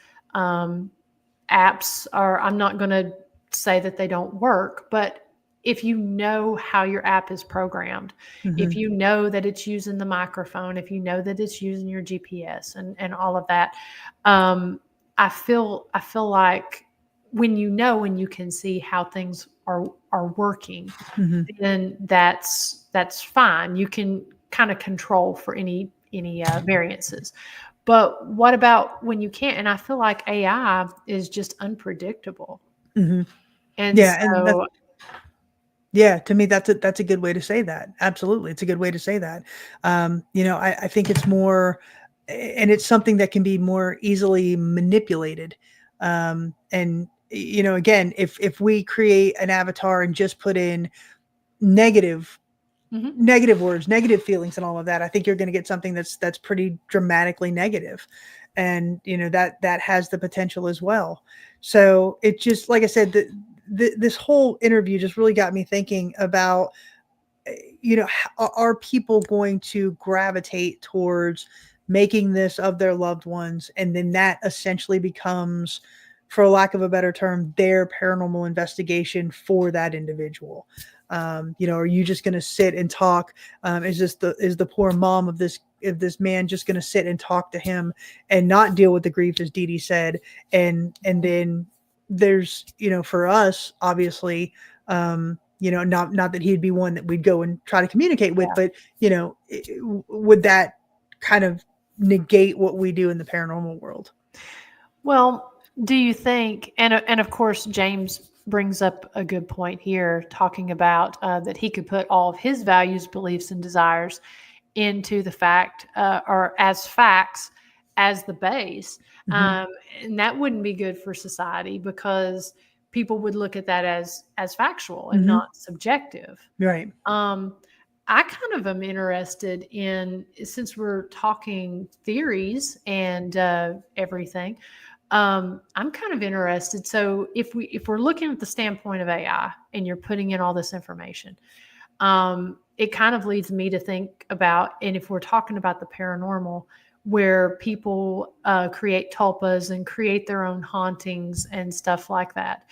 Apps are, I'm not going to say that they don't work, but if you know how your app is programmed, if you know that it's using the microphone, if you know that it's using your GPS and all of that, I feel like when you can see how things are working, then that's fine. You can kind of control for any variances. But what about when you can't? And I feel like AI is just unpredictable. And Yeah. And so, yeah, to me, that's a good way to say that. Absolutely. It's a good way to say that. I think it's more, and it's something that can be more easily manipulated. And, again, if we create an avatar and just put in negative, mhm. negative words, negative feelings and all of that, I think you're going to get something that's pretty dramatically negative. And, that has the potential as well. So it just, like I said, this whole interview just really got me thinking about, are people going to gravitate towards making this of their loved ones, and then that essentially becomes, for lack of a better term, their paranormal investigation for that individual? Are you just going to sit and talk? Is the poor mom of this man just going to sit and talk to him and not deal with the grief, as Dee Dee said, and then there's, for us, obviously, not that he'd be one that we'd go and try to communicate with, but would that kind of negate what we do in the paranormal world? Well, do you think, and of course, James brings up a good point here, talking about that he could put all of his values, beliefs, and desires into the fact or as facts as the base. And that wouldn't be good for society, because people would look at that as factual and not subjective. Right. I kind of am interested in, since we're talking theories and everything, I'm kind of interested. So if we're looking at the standpoint of AI and you're putting in all this information, it kind of leads me to think about, and if we're talking about the paranormal, where people create tulpas and create their own hauntings and stuff like that,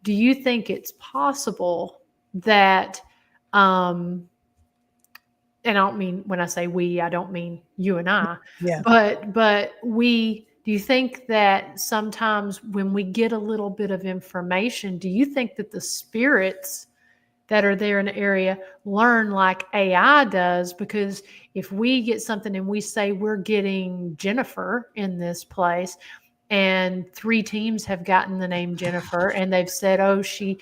do you think it's possible that, and I don't mean, when I say we, I don't mean you and I, Yeah. but do you think that sometimes when we get a little bit of information, do you think that the spirits that are there in the area learn like AI does? Because if we get something and we say we're getting Jennifer in this place, and 3 teams have gotten the name Jennifer, and they've said, oh, she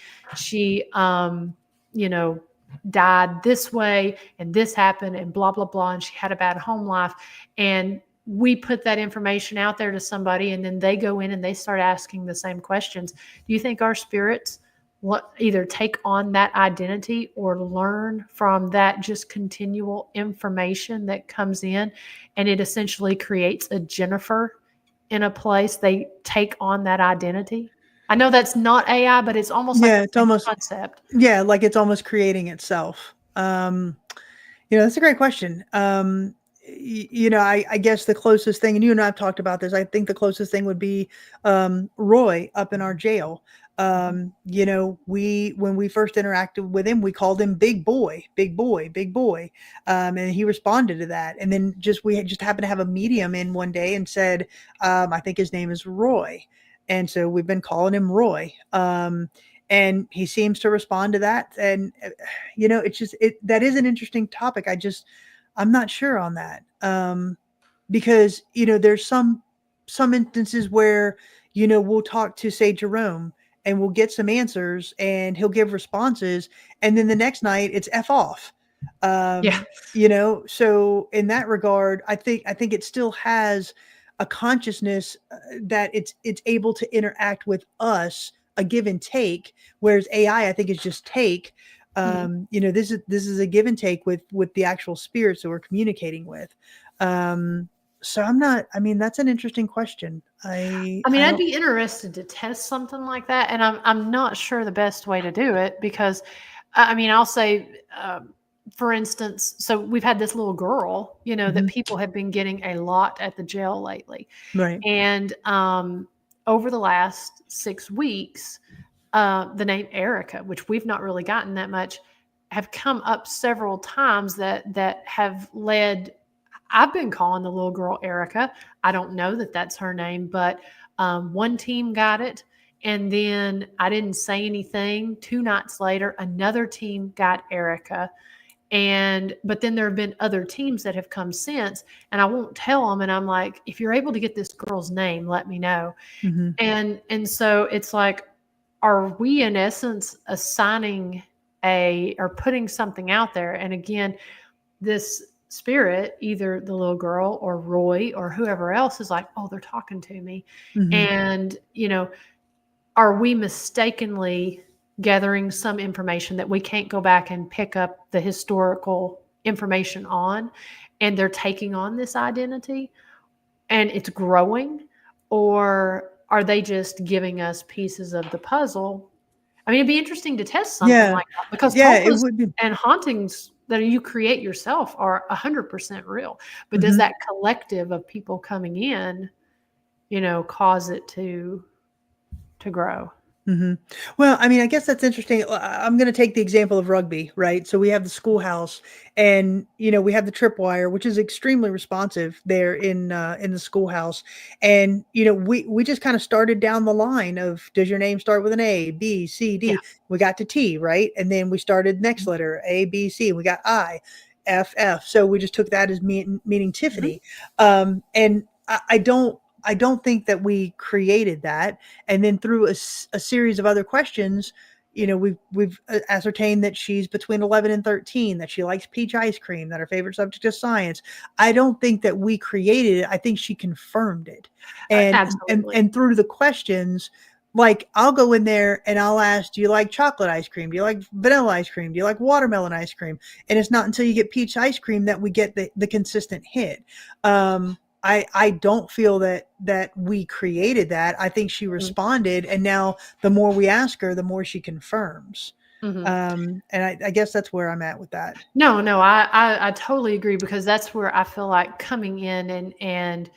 died this way, and this happened, and blah, blah, blah, and she had a bad home life. And we put that information out there to somebody, and then they go in and they start asking the same questions. Do you think our spirits either take on that identity or learn from that just continual information that comes in, and it essentially creates a Jennifer in a place? They take on that identity? I know that's not AI, but it's almost like Yeah, the it's same almost concept. yeah, like it's almost creating itself. That's a great question. I guess the closest thing, and you and I have talked about this, I think the closest thing would be Roy up in our jail. When we first interacted with him, we called him Big Boy, Big Boy, Big Boy, and he responded to that. And then we had just happened to have a medium in one day and said, I think his name is Roy, and so we've been calling him Roy. And he seems to respond to that. And that is an interesting topic. I'm not sure on that. Because there's some instances where we'll talk to, say, Jerome, and we'll get some answers and he'll give responses, and then the next night it's F off. Yeah. So in that regard, I think it still has a consciousness, that it's able to interact with us, a give and take, whereas AI, I think, is just take. This is a give and take with the actual spirits that we're communicating with. So that's an interesting question. I mean, I'd be interested to test something like that, and I'm not sure the best way to do it, because, I'll say, for instance, so we've had this little girl, that people have been getting a lot at the jail lately, Right. and over the last 6 weeks, the name Erica, which we've not really gotten that much, have come up several times that have led. I've been calling the little girl Erica. I don't know that that's her name, but one team got it. And then I didn't say anything. 2 nights later, another team got Erica. But then there have been other teams that have come since, and I won't tell them. And I'm like, if you're able to get this girl's name, let me know. And so it's like, are we in essence assigning or putting something out there? And again, this spirit, either the little girl or Roy or whoever else, is like, oh, they're talking to me. And, are we mistakenly gathering some information that we can't go back and pick up the historical information on, and they're taking on this identity and it's growing? Or are they just giving us pieces of the puzzle? I mean, it'd be interesting to test something like that, because it would be. and hauntings that you create yourself are 100% real. But does that collective of people coming in, cause it to grow? Well, I guess that's interesting. I'm going to take the example of rugby, right? So we have the schoolhouse, and we have the tripwire, which is extremely responsive there in the schoolhouse. And we just kind of started down the line of, does your name start with an A, B, C, D? Yeah. We got to T, right? And then we started next letter, A, B, C. We got I, F, F. So we just took that as meaning Tiffany. And I don't think that we created that. And then through a series of other questions, we've ascertained that she's between 11 and 13, that she likes peach ice cream, that her favorite subject is science. I don't think that we created it. I think she confirmed it. And Absolutely. and through the questions, like, I'll go in there and I'll ask, do you like chocolate ice cream? Do you like vanilla ice cream? Do you like watermelon ice cream? And it's not until you get peach ice cream that we get the consistent hit. I don't feel that we created that. I think she responded, and now the more we ask her, the more she confirms. And I guess that's where I'm at with that. No, I totally agree, because that's where I feel like coming in and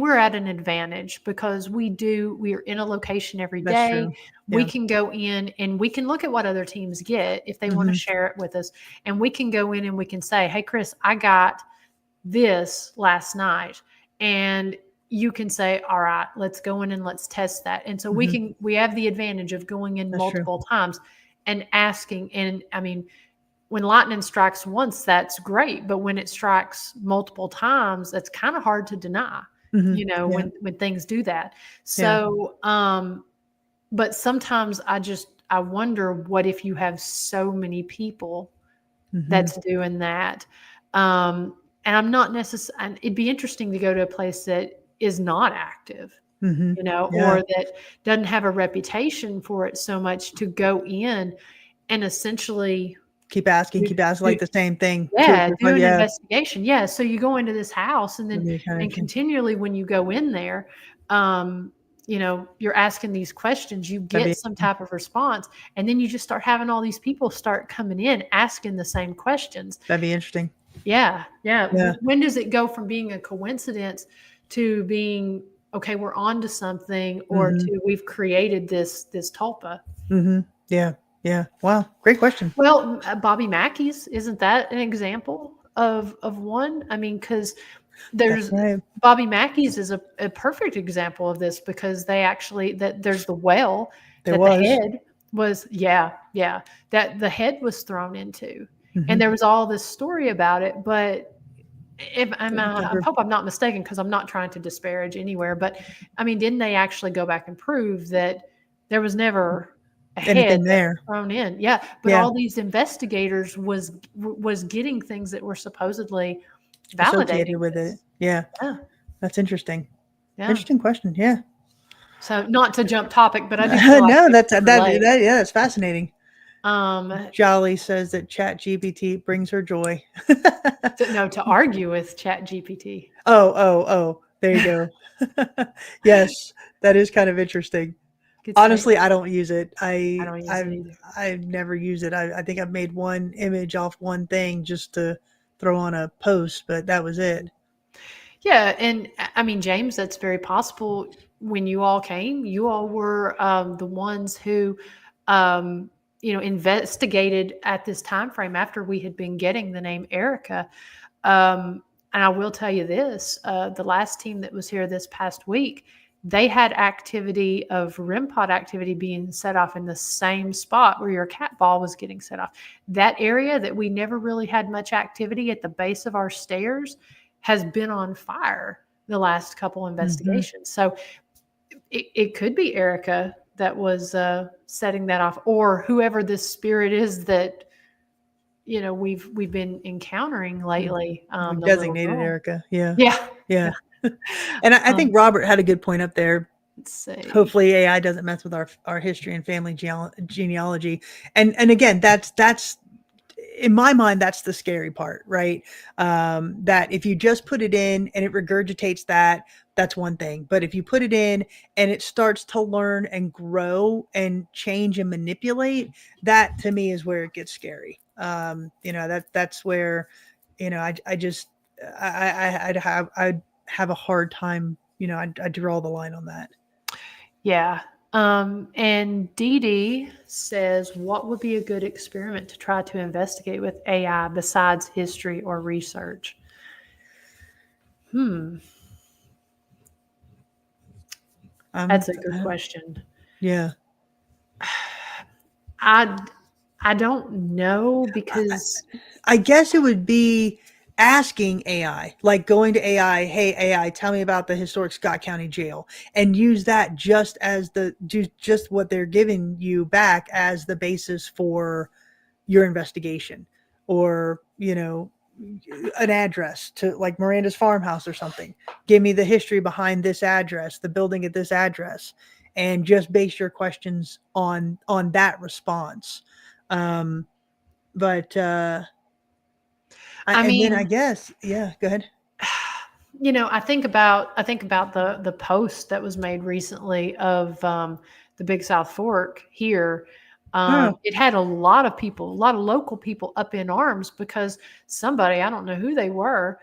we're at an advantage, because we are in a location every day. That's true. Yeah. We can go in and we can look at what other teams get if they want to share it with us, and we can go in and we can say, hey, Chris, I got this last night, and you can say, all right, let's go in and let's test that. And so we have the advantage of going in multiple times and asking. And when lightning strikes once, that's great, but when it strikes multiple times, that's kind of hard to deny, when things do that. So but sometimes I wonder, what if you have so many people that's doing that? And I'm not necessarily, it'd be interesting to go to a place that is not active, or that doesn't have a reputation for it so much, to go in and essentially keep asking like the same thing. Do an investigation. So you go into this house, and then and continually when you go in there, you're asking these questions, you That'd get be- some type of response, and then you just start having all these people start coming in asking the same questions. That'd be interesting. Yeah. Yeah. When does it go from being a coincidence to being, okay, we're on to something, or to we've created this tulpa? Yeah. Wow. Great question. Well, Bobby Mackey's, isn't that an example of one? I mean, because there's Right. Bobby Mackey's is a perfect example of this, because they actually there's the well There that was. the head was that the head was thrown into, Mhm. and there was all this story about it. But if I Never- hope I'm not mistaken, because I'm not trying to disparage anywhere, but I mean, didn't they actually go back and prove that there was never a head Anything that there. was thrown in? Yeah, but Yeah. all these investigators was getting things that were supposedly Associated validating with this. it. Yeah. Yeah. That's interesting. Yeah. Interesting question. Yeah. So not to jump topic, but I do feel like No, we that's can that. relate. Yeah, that's fascinating. Um, Jolly says that ChatGPT brings her joy. to argue with ChatGPT. Oh. There you go. Yes, that is kind of interesting. Good Honestly, statement. I don't use it. I don't use it either. I've never used it. I think I've made one image off one thing just to throw on a post, but that was it. Yeah, and I mean, James, that's very possible. When you all came, you all were the ones who, investigated at this time frame after we had been getting the name Erica. And I will tell you this: the last team that was here this past week, they had activity of REM pod activity being set off in the same spot where your cat ball was getting set off. That area that we never really had much activity at the base of our stairs has been on fire the last couple investigations. So it could be Erica that was setting that off, or whoever this spirit is that we've been encountering lately. We The little designated girl. Erica. Yeah. Yeah. And I think Robert had a good point up there. Let's see. Hopefully AI doesn't mess with our history and family genealogy. And again, that's in my mind, that's the scary part, right? That if you just put it in and it regurgitates that's one thing. But if you put it in and it starts to learn and grow and change and manipulate, that to me is where it gets scary. That's where, I'd have a hard time, I'd draw the line on that. Yeah. And Dee Dee says, what would be a good experiment to try to investigate with AI besides history or research? That's a good question. Yeah. I don't know, because I guess it would be asking AI, like going to AI, hey AI, tell me about the historic Scott County Jail, and use that just as just what they're giving you back as the basis for your investigation, or an address to like Miranda's farmhouse or something. Give me the history behind this address, the building at this address, and just base your questions on that response. But I mean, then I guess, yeah, go ahead. I think about the post that was made recently of the Big South Fork here. It had a lot of local people up in arms because somebody, I don't know who they were,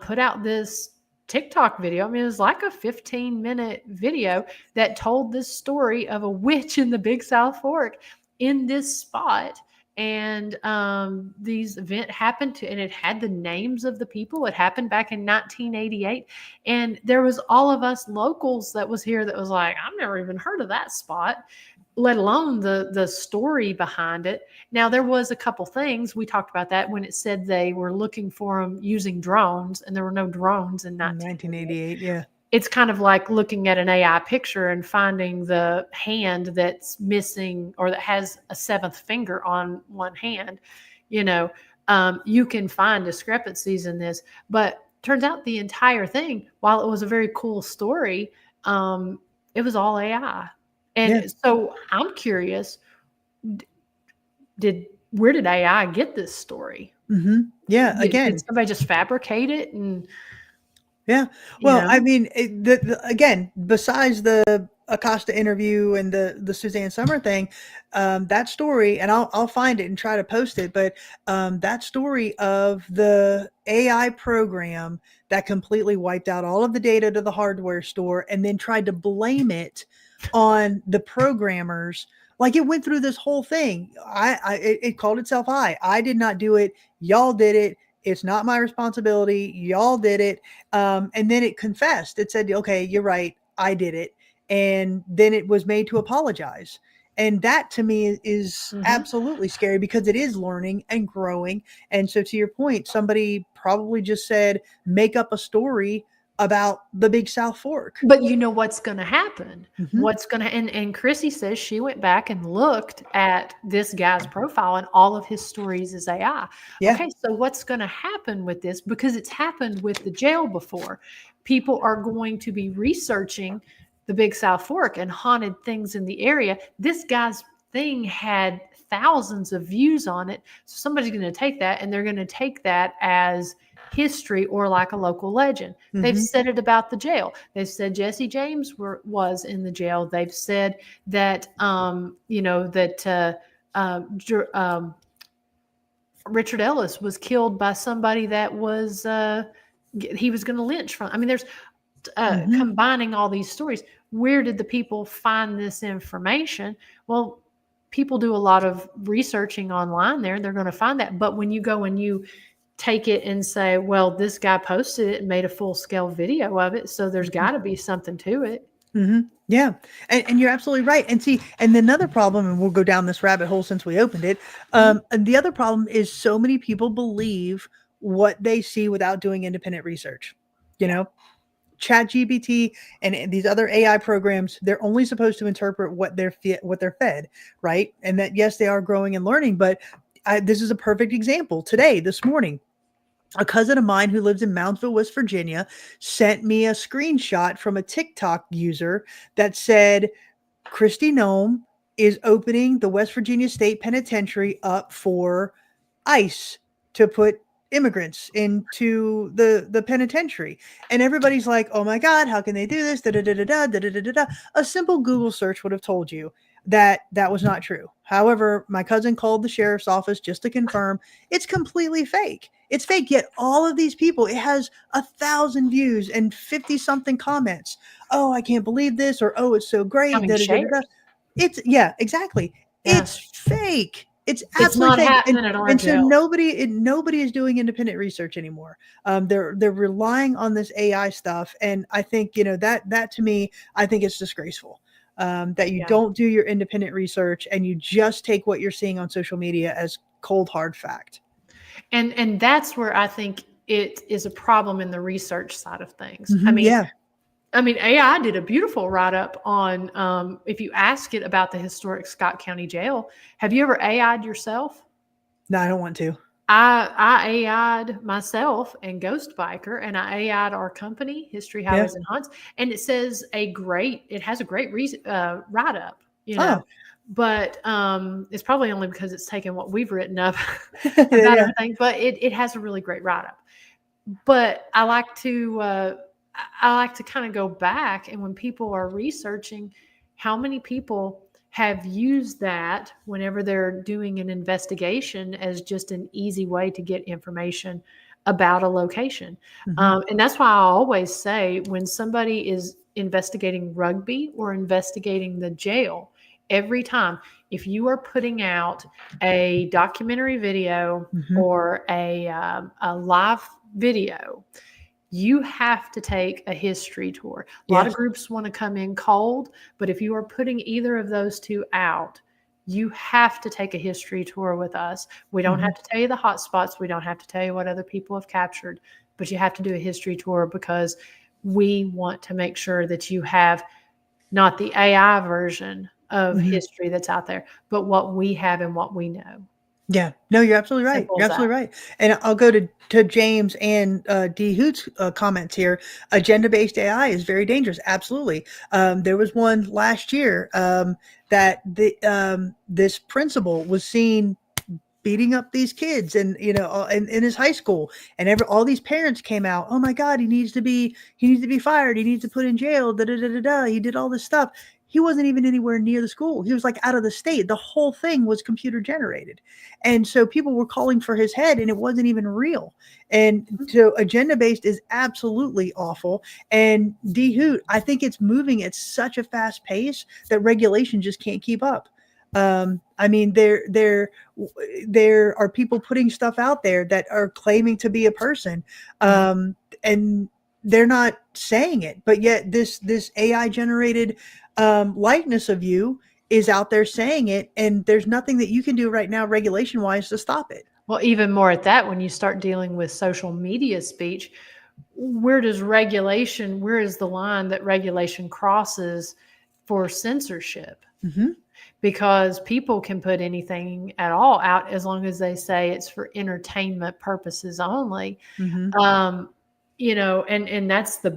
put out this TikTok video. I mean, it was like a 15-minute video that told this story of a witch in the Big South Fork in this spot. And these event happened and it had the names of the people. It happened back in 1988. And there was all of us locals that was here that was like, I've never even heard of that spot, let alone the story behind it. Now, there was a couple things. We talked about that when it said they were looking for them using drones, and there were no drones in 1988. Yeah. It's kind of like looking at an AI picture and finding the hand that's missing or that has a seventh finger on one hand. You can find discrepancies in this, but turns out the entire thing, while it was a very cool story, it was all AI. And so I'm curious, where did AI get this story? Mm-hmm. Yeah. Again, did somebody just fabricate it? And Yeah. You Well, know? I mean, again, besides the Acosta interview and the Suzanne Summer thing, that story, and I'll find it and try to post it, but that story of the AI program that completely wiped out all of the data to the hardware store and then tried to blame it on the programmers. Like it went through this whole thing. It called itself I did not do it. Y'all did it. It's not my responsibility. Y'all did it. And then it confessed. It said, okay, you're right. I did it. And then it was made to apologize. And that to me is Mhm. absolutely scary because it is learning and growing. And so, to your point, somebody probably just said, make up a story about the Big South Fork. But you know what's going to happen? Mhm. What's going to, and Chrissy says she went back and looked at this guy's profile and all of his stories is AI. Yeah. Okay, so what's going to happen with this? Because it's happened with the jail before. People are going to be researching the Big South Fork and haunted things in the area. This guy's thing had thousands of views on it. So somebody's going to take that and they're going to take that as history or like a local legend. They've Mhm. said it about the jail. They've said Jesse James was in the jail. They've said that Richard Ellis was killed by somebody that was he was going to lynch from. I mean, there's Mhm. combining all these stories. Where did the people find this information? Well, people do a lot of researching online there. They're going to find that. But when you go and you take it and say, well, this guy posted it and made a full scale video of it, so there's got to be something to it. Mhm. Yeah. And you're absolutely right. And see, and another problem, and we'll go down this rabbit hole since we opened it. And the other problem is so many people believe what they see without doing independent research. You know, ChatGPT and these other AI programs, they're only supposed to interpret what they're fed, right? And that yes, they are growing and learning, but this is a perfect example. This morning, a cousin of mine who lives in Moundsville, West Virginia, sent me a screenshot from a TikTok user that said Christy Nome is opening the West Virginia State Penitentiary up for ICE to put immigrants into the penitentiary. And everybody's like, oh my God, how can they do this? Da, da, da, da, da, da, da, da, da. A simple Google search would have told you that that was not true. However, my cousin called the sheriff's office just to confirm it's completely fake. It's fake. Yet all of these people, it has 1,000 views and 50 something comments. Oh, I can't believe this, or oh, it's so How great. many Da, da, da, da, da. shares? It's yeah, exactly. Yeah. It's fake. It's It's absolutely not fake. happening at our And so jail. nobody is doing independent research anymore. They're relying on this AI stuff, and I think that to me, I think it's disgraceful. That you Yeah. don't do your independent research and you just take what you're seeing on social media as cold hard fact. And that's where I think it is a problem in the research side of things. Yeah. I mean, AI did a beautiful write up on if you ask it about the historic Scott County Jail. Have you ever AI'd yourself? No, I don't want to. I AI'd myself and Ghost Biker, and I AI'd our company, History Yeah. Highways and Hunts, and it says it has a great write up, Oh. but it's probably only because it's taken what we've written up about Yeah. everything, but it has a really great write up. But I like to kind of go back, and when people are researching, how many people have used that whenever they're doing an investigation as just an easy way to get information about a location. And that's why I always say when somebody is investigating rugby or investigating the jail, every time, if you are putting out a documentary video or a live video, you have to take a history tour. A lot of groups want to come in cold, but if you are putting either of those two out, you have to take a history tour with us. We don't have to tell you the hot spots. We don't have to tell you what other people have captured, but you have to do a history tour because we want to make sure that you have not the AI version of history that's out there, but what we have and what we know. Yeah, no, you're absolutely right. Simple You're as that. absolutely right. And I'll go to James and D Hoot's comments here. Agenda-based AI is very dangerous. Absolutely. There was one last year that this principal was seen beating up these kids, and in his high school, and all these parents came out. Oh my God, he needs to be fired. He needs to put in jail. Da da da da da. He did all this stuff. He wasn't even anywhere near the school. He was like out of the state. The whole thing was computer generated, and so people were calling for his head, and it wasn't even real. And so agenda based is absolutely awful. And D-Hoot, I think it's moving at such a fast pace that regulation just can't keep up. I mean, there are people putting stuff out there that are claiming to be a person, and they're not saying it, but yet this AI generated likeness of you is out there saying it, and there's nothing that you can do right now regulation wise to stop it. Well, even more at that, when you start dealing with social media speech, where is the line that regulation crosses for censorship? Because people can put anything at all out as long as they say it's for entertainment purposes only. And that's the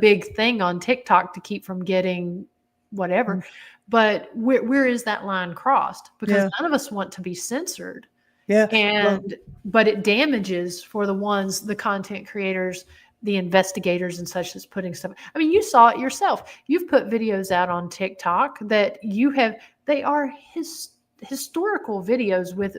big thing on TikTok to keep from getting whatever. But where is that line crossed? Because none of us want to be censored. But it damages for the content creators, the investigators and such that's putting stuff. I mean, you saw it yourself. You've put videos out on TikTok that they are historical videos with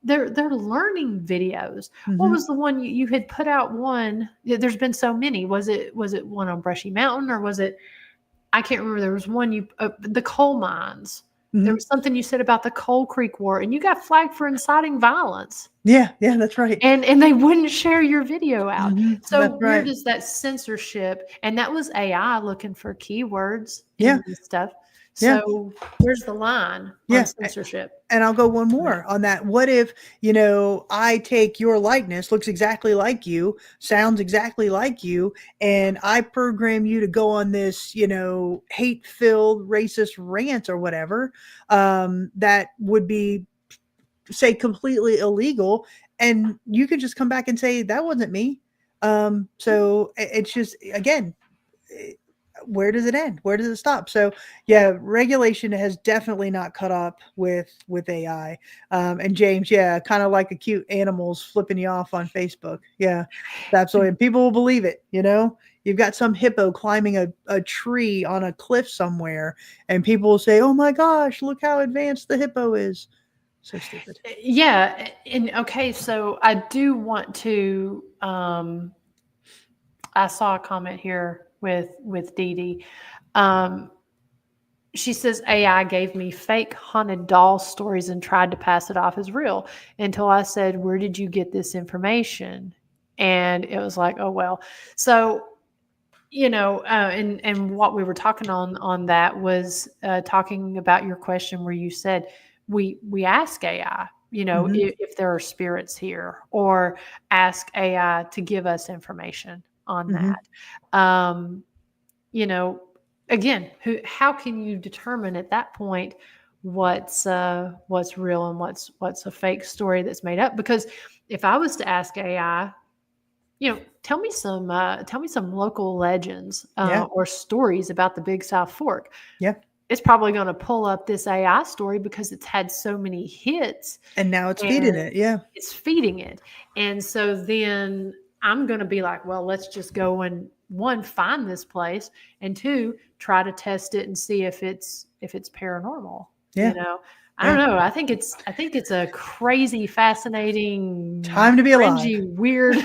they're learning videos. What was the one you had put out? One, there's been so many. Was it one on Brushy Mountain, or was it, I can't remember. There was one the coal mines. There was something you said about the Coal Creek War, and you got flagged for inciting violence. Yeah, that's right. And they wouldn't share your video out. So where right. does that censorship, and that was AI looking for keywords and stuff. So where's the line on censorship? And I'll go one more on that. What if, I take your likeness, looks exactly like you, sounds exactly like you, and I program you to go on this, hate-filled racist rant or whatever, that would be, say, completely illegal, and you can just come back and say, that wasn't me. So it's just, again, where does it end? Where does it stop? So regulation has definitely not caught up with AI. And James, kind of like a cute animals flipping you off on Facebook. Yeah, absolutely. And people will believe it. You've got some hippo climbing a tree on a cliff somewhere, and people will say, oh my gosh, look how advanced the hippo is. So stupid. Yeah. And okay, so I do want to I saw a comment here with Dee Dee. She says, AI gave me fake haunted doll stories and tried to pass it off as real until I said, where did you get this information? And it was like, oh, well. So, and what we were talking on that was talking about your question where you said, we ask AI, if there are spirits here, or ask AI to give us information on that. Again, how can you determine at that point what's real and what's a fake story that's made up? Because if I was to ask AI, tell me some local legends or stories about the Big South Fork. It's probably going to pull up this AI story because it's had so many hits, and now it's feeding it. It's feeding it, and so then I'm going to be like, well, let's just go and, one, find this place, and two, try to test it and see if it's paranormal. I don't know. I think it's a crazy, fascinating time to be cringy, alive. Weird.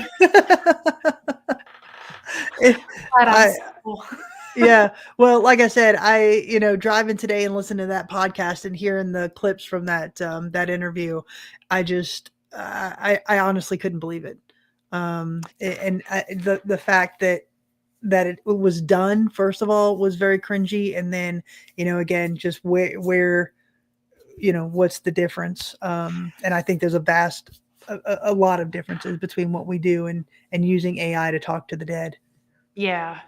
Well, like I said, I driving today and listening to that podcast and hearing the clips from that interview, I just I honestly couldn't believe it. The fact that it was done, first of all, was very cringy, and then again, just where what's the difference? And I think there's a lot of differences between what we do and using AI to talk to the dead. Yeah.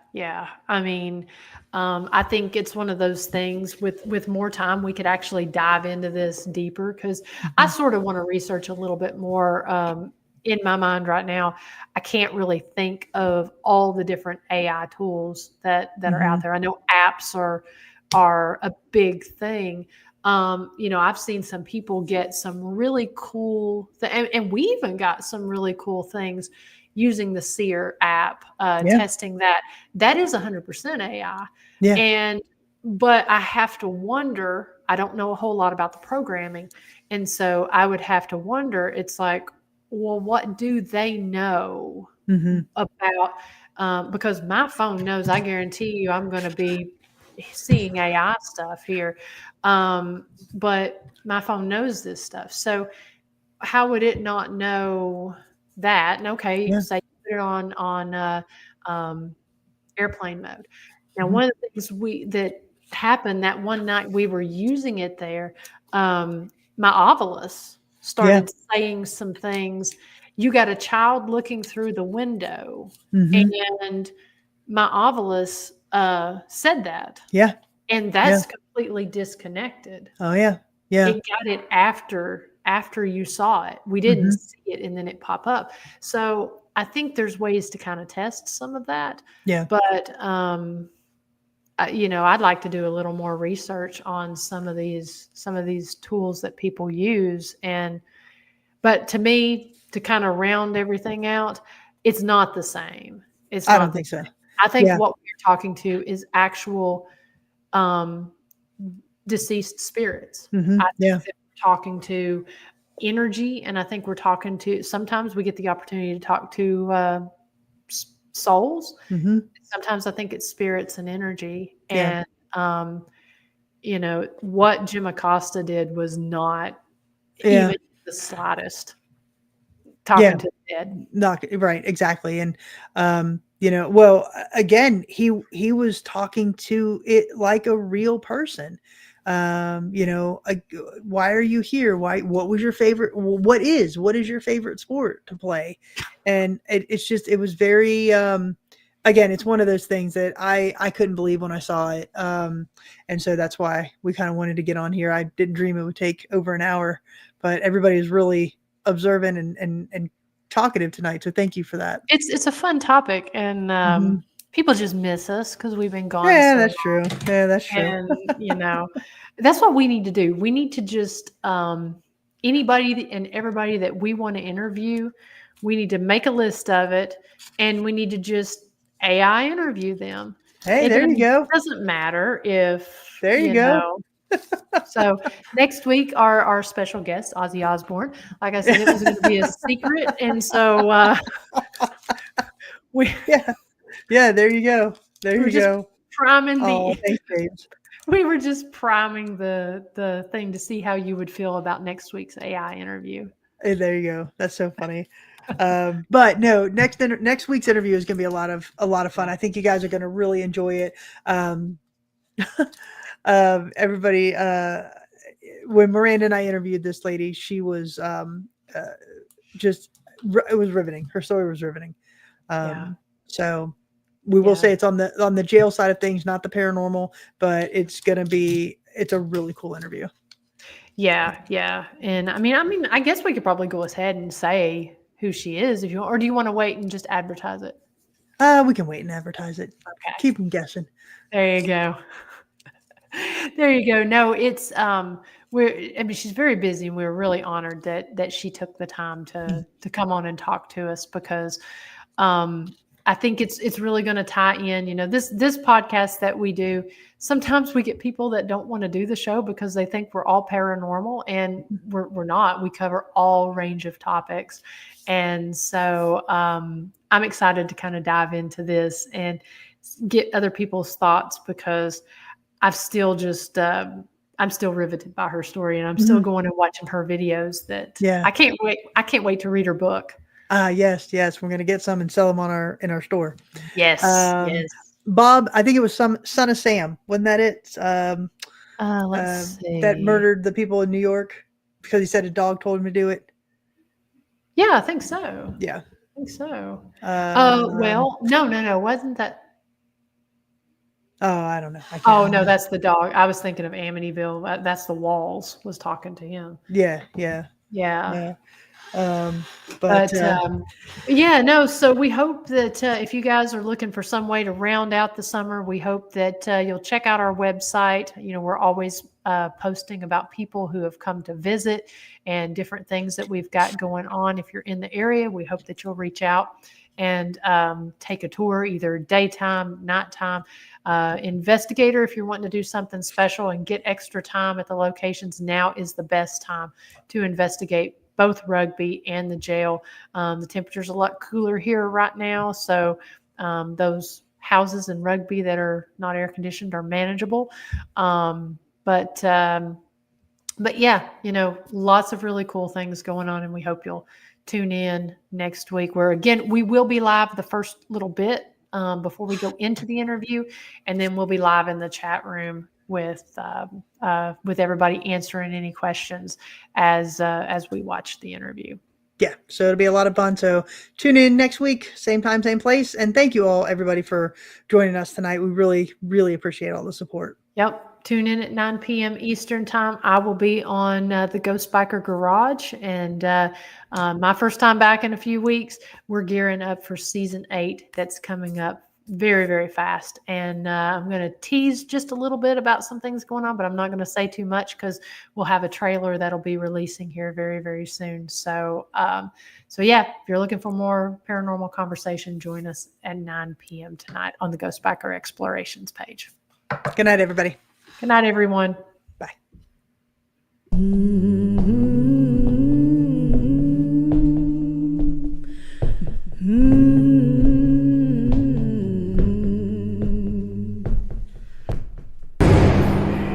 I mean, I think it's one of those things with more time, we could actually dive into this deeper, because I sort of want to research a little bit more. In my mind right now, I can't really think of all the different AI tools that are out there. I know apps are a big thing. I've seen some people get some really cool, and we even got some really cool things using the Seer app, Yeah. testing that. That is 100% AI. Yeah. But I have to wonder, I don't know a whole lot about the programming. And so I would have to wonder, it's like, well, what do they know about? Because my phone knows, I guarantee you, I'm going to be seeing AI stuff here. But my phone knows this stuff. So how would it not know that? And okay, say you put it on airplane mode. Now, one of the things that happened that one night we were using it there, my Ovilus started saying some things. You got a child looking through the window, and my Ovilus said that. Yeah. And that's completely disconnected. Oh yeah. Yeah. It got it after you saw it. We didn't see it, and then it pop up. So I think there's ways to kind of test some of that. Yeah. But I'd like to do a little more research on some of these tools that people use. But to me, to kind of round everything out, it's not the same. I don't think so. I think what we're talking to is actual deceased spirits. I think that we're talking to energy, and I think we're talking to, sometimes we get the opportunity to talk to souls. Sometimes I think it's spirits and energy. And what Jim Acosta did was not even the slightest talking to the dead. Not right, exactly. And well, again, he was talking to it like a real person. Why are you here? What was your favorite? What is your favorite sport to play? And it was very, again, it's one of those things that I couldn't believe when I saw it. And so that's why we kind of wanted to get on here. I didn't dream it would take over an hour, but everybody is really observant and talkative tonight. So thank you for that. It's a fun topic, and people just miss us because we've been gone. Yeah, so that's long. true. Yeah, that's true. And that's what we need to do. We need to just anybody and everybody that we want to interview, we need to make a list of it, and we need to just AI interview them. Hey, there you go. It doesn't matter if there you go. So next week, our special guest, Ozzy Osbourne. Like I said, it was going to be a secret, and so there you go. There you go. Priming thanks, James. We were just priming the thing to see how you would feel about next week's AI interview. Hey, there you go. That's so funny. But no, next week's interview is going to be a lot of fun. I think you guys are going to really enjoy it. Everybody, when Miranda and I interviewed this lady, she was it was riveting. Her story was riveting. So we will say it's on the jail side of things, not the paranormal, but it's a really cool interview. Yeah. And I mean, I guess we could probably go ahead and say who she is if you want, or do you want to wait and just advertise it? We can wait and advertise it. Okay. Keep them guessing. There you go. There you go. No, it's she's very busy, and we're really honored that she took the time to come on and talk to us, because I think it's really going to tie in, this podcast that we do. Sometimes we get people that don't want to do the show because they think we're all paranormal, and we're not. We cover all range of topics. And so I'm excited to kind of dive into this and get other people's thoughts, because I'm still riveted by her story, and I'm still going and watching her videos. I can't wait to read her book. Yes. We're going to get some and sell them in our store. Yes. Bob, I think it was Son of Sam. Wasn't that it? Let's see. That murdered the people in New York because he said a dog told him to do it. Yeah, I think so. Yeah. I think so. Well, no. Wasn't that? Oh, I don't know. No, that's the dog. I was thinking of Amityville. That's the Walls was talking to him. Yeah. So we hope that if you guys are looking for some way to round out the summer, we hope that you'll check out our website. We're always posting about people who have come to visit and different things that we've got going on. If you're in the area, we hope that you'll reach out and take a tour, either daytime, nighttime. Investigator, if you're wanting to do something special and get extra time at the locations, now is the best time to investigate both Rugby and the jail. The temperature's a lot cooler here right now, so those houses in Rugby that are not air conditioned are manageable. But yeah, lots of really cool things going on, and we hope you'll tune in next week, where again, we will be live the first little bit before we go into the interview, and then we'll be live in the chat room with everybody answering any questions as we watch the interview. Yeah, so it'll be a lot of fun. So tune in next week, same time, same place. And thank you all, everybody, for joining us tonight. We really, really appreciate all the support. Yep. Tune in at 9 p.m. Eastern time. I will be on the Ghost Biker Garage, and my first time back in a few weeks. We're gearing up for season 8 that's coming up very, very fast. And I'm going to tease just a little bit about some things going on, but I'm not going to say too much because we'll have a trailer that'll be releasing here very, very soon. So yeah, if you're looking for more paranormal conversation, join us at 9 p.m. tonight on the Ghost Biker Explorations page. Good night, everybody. Good night, everyone. Bye. Mm-hmm.